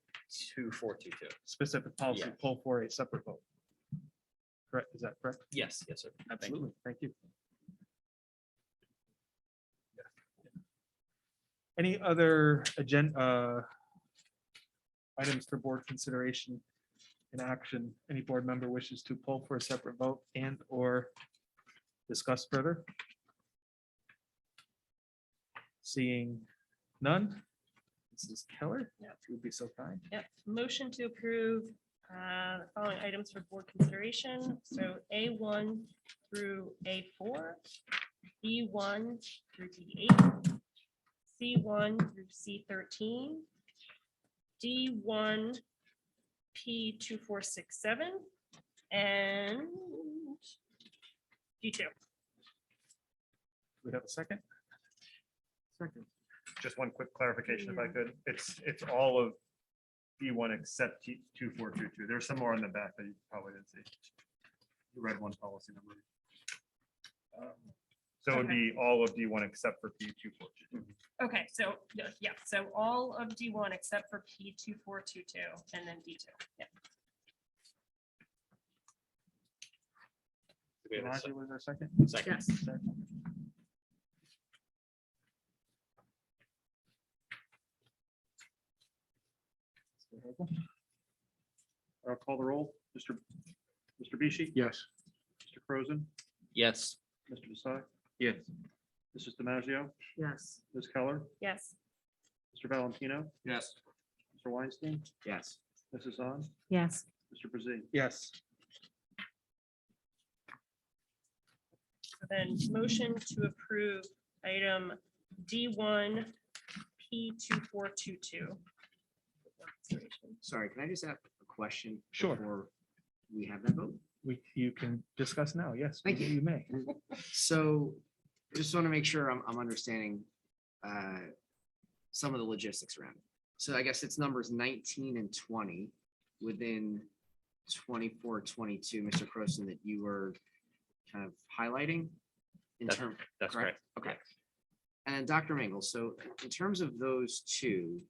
2422. Specific policy, Yes. pull for a separate vote. Correct, is that correct? Yes, yes, sir. Thank you. Absolutely, thank you. Any other agenda items for board consideration and action? Any board member wishes to pull for a separate vote and or discuss further? Seeing none. Mrs. Keller, Yeah. if you would be so kind. Yep, motion to approve the following items for board consideration. So A1 through A4, B1 through D8, C1 through C13, D1, P2467, and D2. We have a second? Second. Just one quick clarification, if I could. It's all of D1 except T2422. There's some more on the back that you probably didn't see. You read one policy number. So it would be all of D1 except for P2422. Okay, so, yeah, so all of D1 except for P2422 and then D2. Yeah. Do we have a Raja, was there a second? Second. Yes. Second. I'll call the roll. Mr. Bishi? Yes. Mr. Croson? Yes. Mr. Desai? Yes. Mrs. DiMaggio? Yes. Ms. Keller? Yes. Mr. Valentino? Yes. Mr. Weinstein? Yes. Mrs. On? Yes. Mr. Brazil? Yes. Then motion to approve item D1, P2422. Sorry, can I just ask a question? Sure. Before we have that vote? You can discuss now. Yes. Thank you. You may. So just want to make sure I'm understanding some of the logistics around it. So I guess it's numbers 19 and 20 within 24, 22, Mr. Croson, that you were kind of highlighting in That's- term. That's correct. Okay. And Dr. Mingles, so in terms of those two,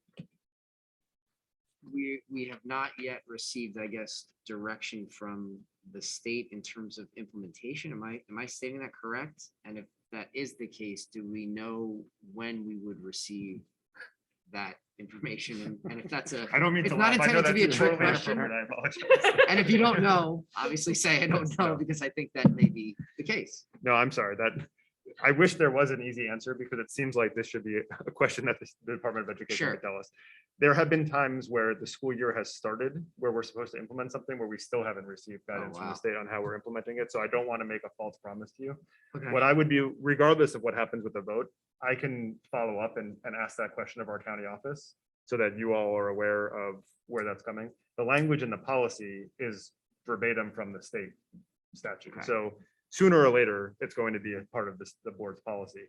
we have not yet received, I guess, direction from the state in terms of implementation. Am I stating that correct? And if that is the case, do we know when we would receive that information? And if that's a, I don't mean it's to not laugh. I know intended to be a that's trick totally question. inappropriate. I apologize. And if you don't know, obviously say I don't know, because I think that may be the case. No, I'm sorry. I wish there was an easy answer because it seems like this should be a question that the Department of Education Sure. could tell us. There have been times where the school year has started, where we're supposed to implement something where we still haven't received guidance from wow. the state on how we're implementing it. So I don't want to make a false promise to you. Okay. What I would do, regardless of what happens with the vote, I can follow up and ask that question of our county office so that you all are aware of where that's coming. The language in the policy is verbatim from the state statute. Okay. So sooner or later, it's going to be a part of the board's policy.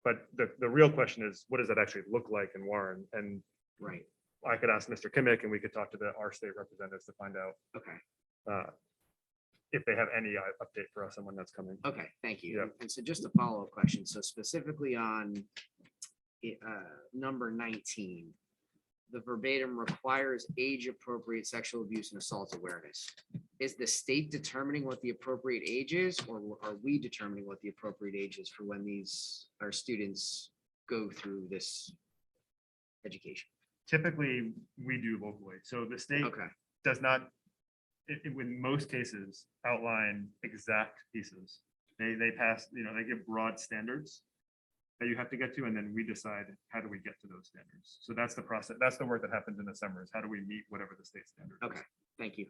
But the real question is, what does that actually look like in Warren? And Right. I could ask Mr. Kimmick and we could talk to our state representatives to find out Okay. if they have any update for us on when that's coming. Okay, thank you. Yep. And so just a follow-up question. So specifically on number 19, the verbatim requires age-appropriate sexual abuse and assault awareness. Is the state determining what the appropriate age is, or are we determining what the appropriate age is for when our students go through this education? Typically, we do locally. So the state Okay, does not, in most cases, outline exact pieces. They pass, they give broad standards that you have to get to, and then we decide how do we get to those standards. So that's the process. That's the work that happens in the summer, is how do we meet whatever the state standard is. okay, thank you.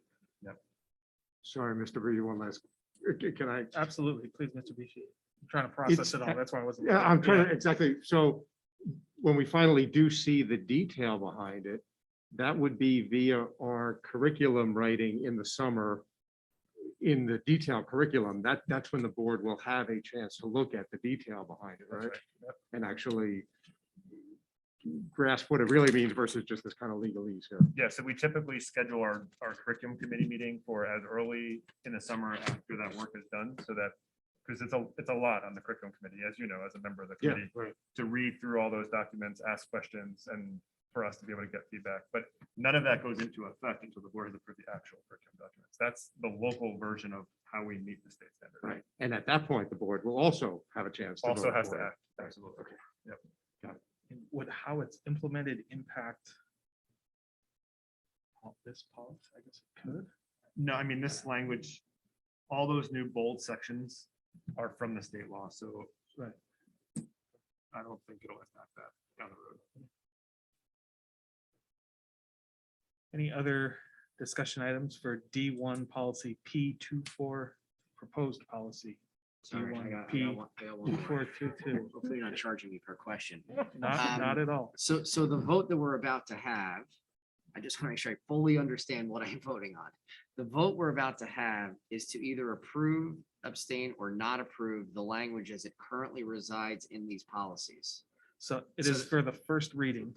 Sorry, Mr. Brady, one last, can I? Absolutely, please, Mr. Bishi. I'm trying to process it all. That's why I wasn't. Yeah, I'm trying to, exactly. So when we finally do see the detail behind it, that would be via our curriculum writing in the summer. In the detailed curriculum, that's when the board will have a chance to look at the detail behind it, right? And actually grasp what it really means versus just this kind of legalese here. Yeah, so we typically schedule our curriculum committee meeting for as early in the summer after that work is done, so that, because it's a lot on the curriculum committee, as you know, as a member of the Yeah, committee, right. to read through all those documents, ask questions, and for us to be able to get feedback. But none of that goes into effect until the board has approved the actual curriculum documents. That's the local version of how we meet the state standard. Right. And at that point, the board will also have a chance to. Also vote has for to it. act. Absolutely. Okay. Yep. Got it. And would how it's implemented impact this policy? I guess it could. No, I mean, this language, all those new bold sections are from the state law, so. Right. I don't think it'll impact that down the road. Any other discussion items for D1 policy P24 proposed policy? Sorry, I got D1 one. I got one more. P2422. Hopefully you're not charging me per question. Not at all. So the vote that we're about to have, I just want to make sure I fully understand what I'm voting on. The vote we're about to have is to either approve, abstain, or not approve the language as it currently resides in these policies. So it is for the first reading.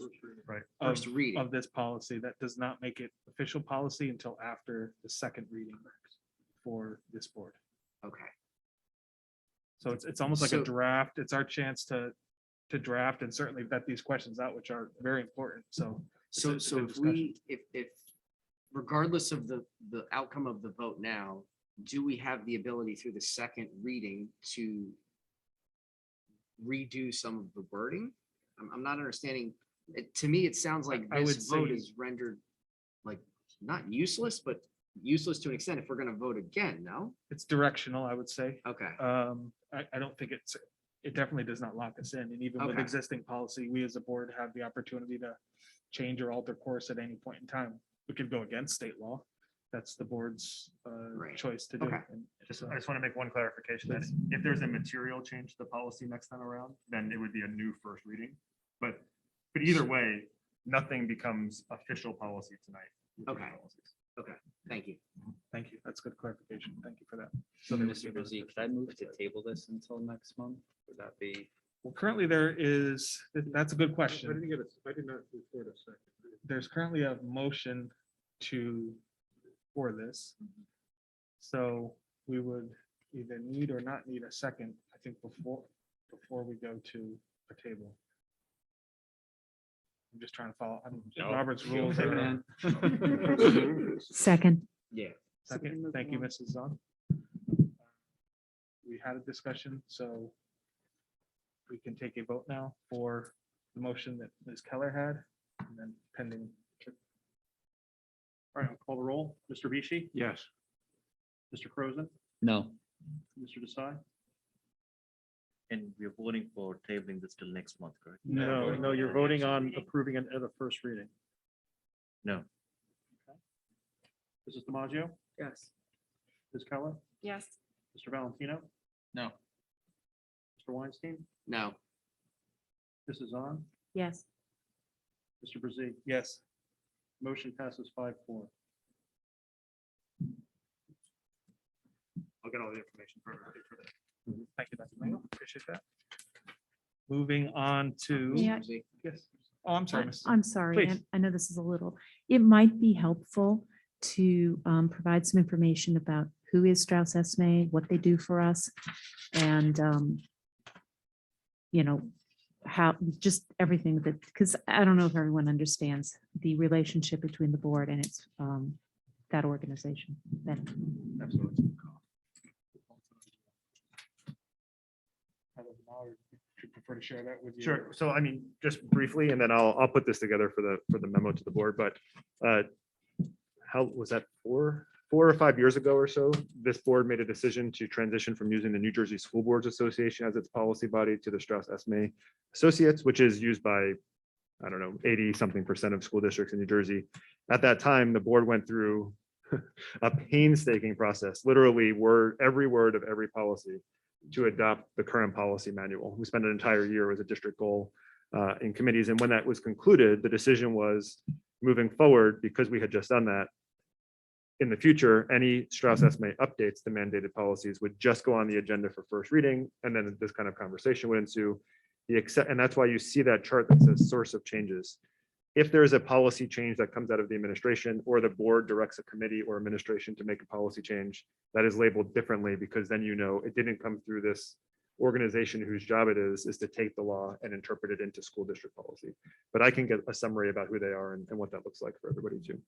Right. First reading. Of this policy. That does not make it official policy until after the second reading for this board. Okay. So it's almost like So- a draft. It's our chance to draft and certainly vet these questions out, which are very important. So. it's a So good if regardless of the outcome of the vote now, do we have the ability through the second reading to redo some of the wording? I'm not understanding. To me, it sounds like I would this vote say- is rendered like not useless, but useless to an extent if we're going to vote again, no? It's directional, I would say. Okay, I don't think it definitely does not lock us in. And even with Okay. existing policy, we as a board have the opportunity to change or alter course at any point in time. We could go against state law. That's the board's Right. choice to do. Okay. And I just so- want to make one clarification that if there's a material change to the policy next time around, then it would be a new first reading. But either way, nothing becomes official policy tonight. with these Okay. policies. thank you. Thank you. That's good clarification. Thank you for that. So Mr. Brzee, could I move to table this until next month? Would that be? Well, currently that's a good question. I did not report a second. There's currently a motion for this. So we would either need or not need a second, I think, before we go to a table. I'm just trying to follow Robert's rules. Second. Yeah. Second, thank you, Mrs. Zahn. We had a discussion, so we can take a vote now for the motion that Ms. Keller had, and then pending. All right, I'll call the roll. Mr. Bishi, Yes. Mr. Crozen, No. Mr. Desai, And we're voting for tabling this till next month, correct? No, you're voting on approving it at a first reading. No. Mrs. DiMaggio, Yes. Ms. Keller, Yes. Mr. Valentino, No. Mr. Weinstein, No. Mrs. Zahn, Yes. Mr. Brzee. Yes. Motion passes 5-4. I'll get all the information for everybody for that. Thank you, Dr. Mango. Appreciate that. Moving on to. Yeah. Yes. Oh, I'm sorry. Ms. I'm sorry, Please. and I know this is a little, it might be helpful to provide some information about who is Strauss Esme, what they do for us, and how, just everything that, because I don't know if everyone understands the relationship between the board and its, that organization. Absolutely. Heather, now, or would you prefer to share that with you? Sure. So I mean, just briefly, and then I'll put this together for the memo to the board, but how was that 4 or 5 years ago or so? This board made a decision to transition from using the New Jersey School Boards Association as its policy body to the Strauss Esme Associates, which is used by, I don't know, 80-something% of school districts in New Jersey. At that time, the board went through a painstaking process, literally every word of every policy to adopt the current policy manual. We spent an entire year as a district goal in committees. And when that was concluded, the decision was moving forward, because we had just done that, in the future, any Strauss Esme updates to mandated policies would just go on the agenda for first reading. And then this kind of conversation would ensue. And that's why you see that chart that says source of changes. If there is a policy change that comes out of the administration, or the board directs a committee or administration to make a policy change, that is labeled differently, because then you know it didn't come through this organization whose job it is to take the law and interpret it into school district policy. But I can get a summary about who they are and what that looks like for everybody too.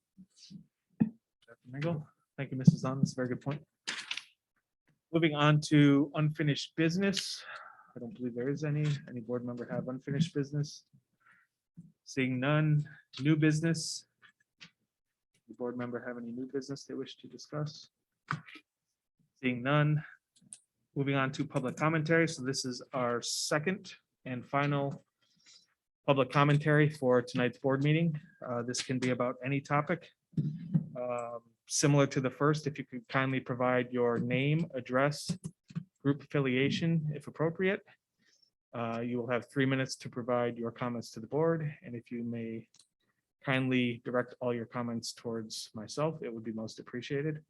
Thank you, Mrs. Zahn. That's a very good point. Moving on to unfinished business. I don't believe there is any. Any board member have unfinished business? Seeing none. New business. The board member have any new business they wish to discuss? Seeing none. Moving on to public commentary. So this is our second and final public commentary for tonight's board meeting. This can be about any topic. Similar to the first, if you could kindly provide your name, address, group affiliation, if appropriate. You will have 3 minutes to provide your comments to the board, and if you may kindly direct all your comments towards myself, it would be most appreciated.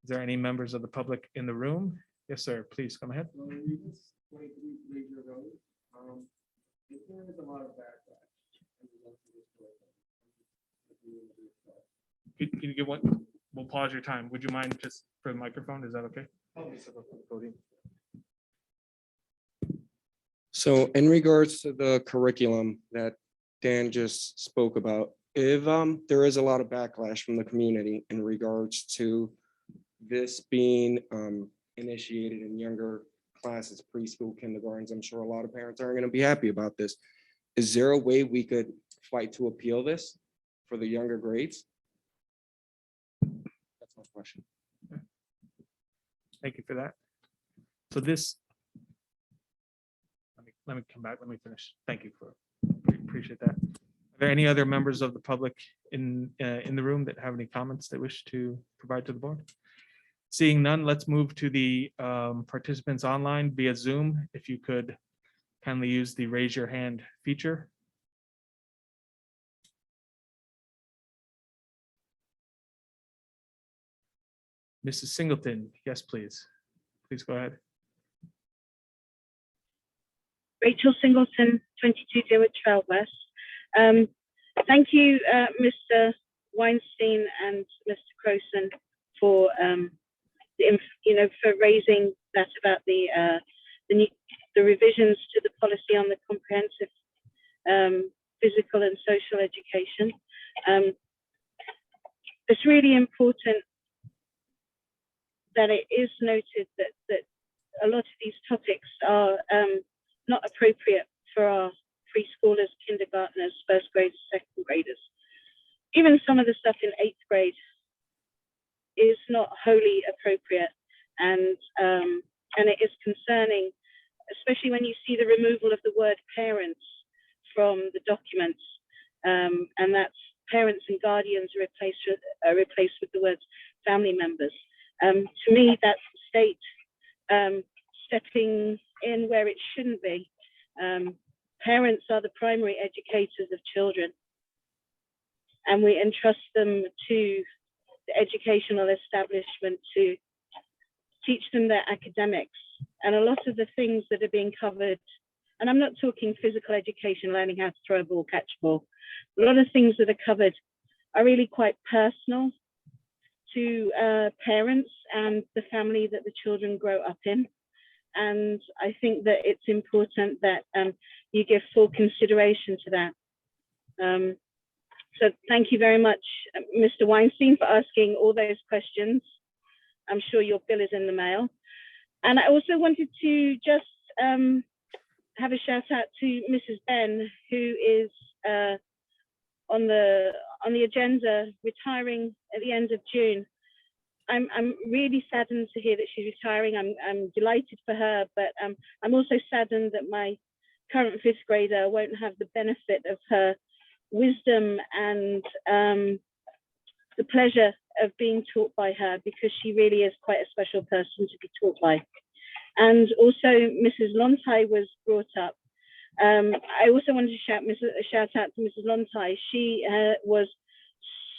Is there any members of the public in the room? Yes, sir. Please come ahead. Can you give one? We'll pause your time. Would you mind just for the microphone? Is that okay? So in regards to the curriculum that Dan just spoke about, if there is a lot of backlash from the community in regards to this being initiated in younger classes, preschool, kindergartens, I'm sure a lot of parents aren't going to be happy about this. Is there a way we could fight to appeal this for the younger grades? That's my question. Thank you for that. So this, let me come back. Let me finish. Thank you for, appreciate that. Are there any other members of the public in the room that have any comments they wish to provide to the board? Seeing none, let's move to the participants online via Zoom. If you could kindly use the raise your hand feature. Mrs. Singleton, yes, please. Please go ahead. Rachel Singleton, 22 Dewitt Trail West. Thank you, Mr. Weinstein and Mr. Croson for for raising that about the revisions to the policy on the comprehensive physical and social education. It's really important that it is noted that a lot of these topics are not appropriate for our preschoolers, kindergartners, first graders, second graders. Even some of the stuff in 8th grade is not wholly appropriate, and it is concerning, especially when you see the removal of the word parents from the documents, and that's parents and guardians are replaced with the words family members. To me, that's the state stepping in where it shouldn't be. Parents are the primary educators of children, and we entrust them to the educational establishment to teach them their academics. And a lot of the things that are being covered, and I'm not talking physical education, learning how to throw a ball, catch a ball. A lot of things that are covered are really quite personal to parents and the family that the children grow up in. And I think that it's important that you give full consideration to that. So thank you very much, Mr. Weinstein, for asking all those questions. I'm sure your bill is in the mail. And I also wanted to just have a shout out to Mrs. Ben, who is on the agenda, retiring at the end of June. I'm really saddened to hear that she's retiring. I'm delighted for her, but I'm also saddened that my current 5th grader won't have the benefit of her wisdom and the pleasure of being taught by her, because she really is quite a special person to be taught by. And also Mrs. Lontai was brought up. I also wanted to shout out to Mrs. Lontai. She was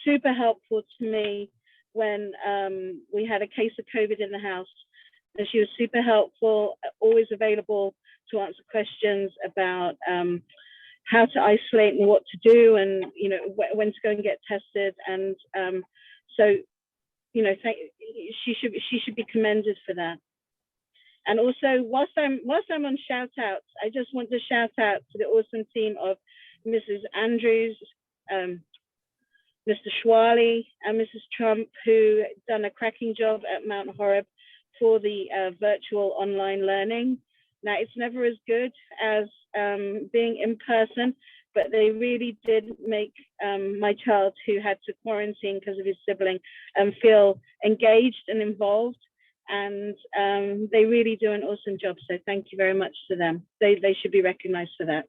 super helpful to me when we had a case of COVID in the house. And she was super helpful, always available to answer questions about how to isolate and what to do, and when to go and get tested. And so she should be commended for that. And also, whilst I'm on shout outs, I just want to shout out to the awesome team of Mrs. Andrews, Mr. Schwally, and Mrs. Trump, who done a cracking job at Mount Horeb for the virtual online learning. Now, it's never as good as being in person, but they really did make my child, who had to quarantine because of his sibling, feel engaged and involved. And they really do an awesome job. So thank you very much to them. They should be recognized for that.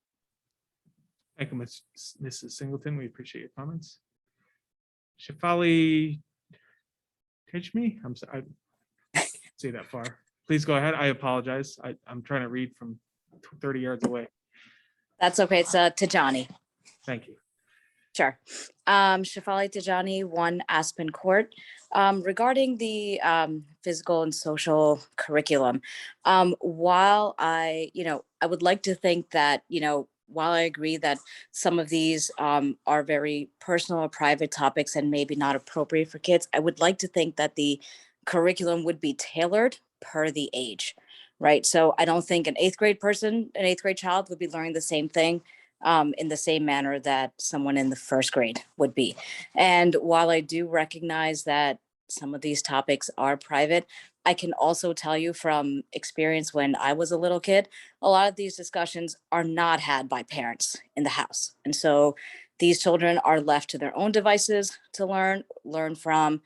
Thank you, Mrs. Singleton. We appreciate your comments. Shafali Tejmi, I'm sorry, I say that far. Please go ahead. I apologize. I'm trying to read from 30 yards away. That's okay. It's Tajani. Thank you. Sure. Shafali Tajani, 1 Aspen Court. Regarding the physical and social curriculum, while I would like to think that, while I agree that some of these are very personal or private topics and maybe not appropriate for kids, I would like to think that the curriculum would be tailored per the age, right? So I don't think an 8th grade child would be learning the same thing in the same manner that someone in the 1st grade would be. And while I do recognize that some of these topics are private, I can also tell you from experience when I was a little kid, a lot of these discussions are not had by parents in the house. And so these children are left to their own devices to learn from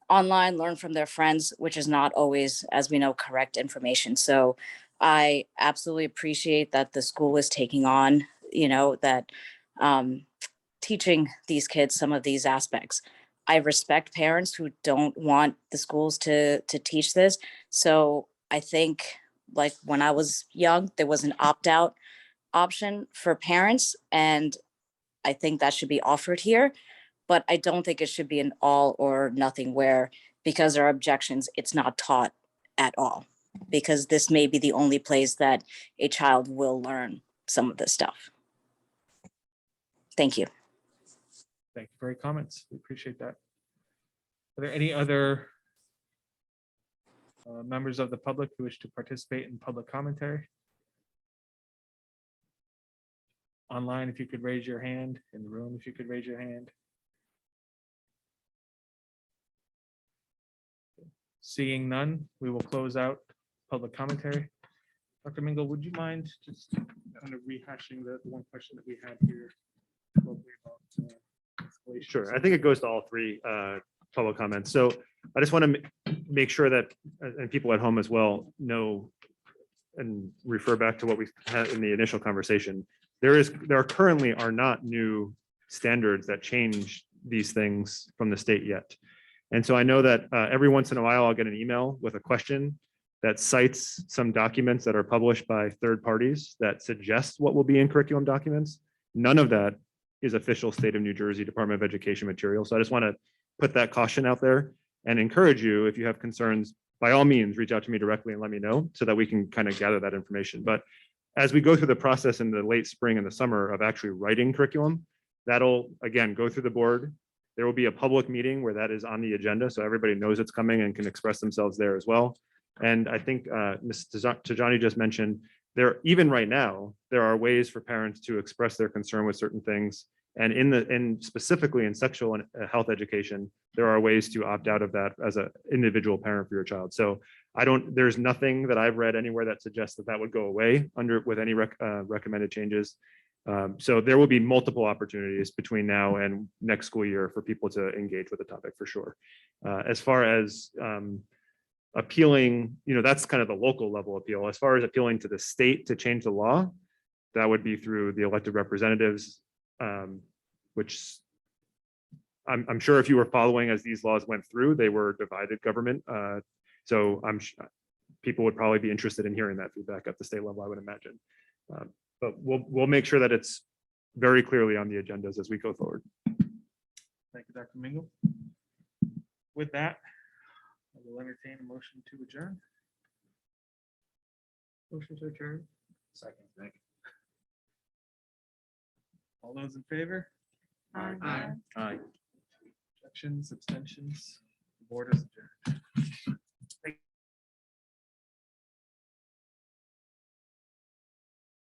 online, learn from their friends, which is not always, as we know, correct information. So I absolutely appreciate that the school is taking on, teaching these kids some of these aspects. I respect parents who don't want the schools to teach this. So I think, like when I was young, there was an opt-out option for parents, and I think that should be offered here. But I don't think it should be an all or nothing, where because there are objections, it's not taught at all, because this may be the only place that a child will learn some of this stuff. Thank you. Thank you for your comments. We appreciate that. Are there any other members of the public who wish to participate in public commentary? Online, if you could raise your hand. In the room, if you could raise your hand. Seeing none, we will close out public commentary. Dr. Mingle, would you mind just kind of rehashing the one question that we had here? Sure. I think it goes to all 3 public comments. So I just want to make sure that, and people at home as well know and refer back to what we had in the initial conversation. There currently are not new standards that change these things from the state yet. And so I know that every once in a while I'll get an email with a question that cites some documents that are published by third parties that suggest what will be in curriculum documents. None of that is official state of New Jersey Department of Education material. So I just want to put that caution out there and encourage you, if you have concerns, by all means, reach out to me directly and let me know so that we can kind of gather that information. But as we go through the process in the late spring and the summer of actually writing curriculum, that'll, again, go through the board. There will be a public meeting where that is on the agenda, so everybody knows it's coming and can express themselves there as well. And I think Ms. Tajani just mentioned, even right now, there are ways for parents to express their concern with certain things. And in specifically in sexual and health education, there are ways to opt out of that as an individual parent for your child. So there's nothing that I've read anywhere that suggests that would go away with any recommended changes. So there will be multiple opportunities between now and next school year for people to engage with the topic for sure. As far as appealing, that's kind of the local level appeal. As far as appealing to the state to change the law, that would be through the elected representatives, which I'm sure if you were following as these laws went through, they were divided government. So people would probably be interested in hearing that feedback at the state level, I would imagine. But we'll make sure that it's very clearly on the agendas as we go forward. Thank you, Dr. Mingle. With that, I will entertain a motion to adjourn. Motion to adjourn. Second. All those in favor? Aye. Aye. Objections, abstentions, the board is adjourned.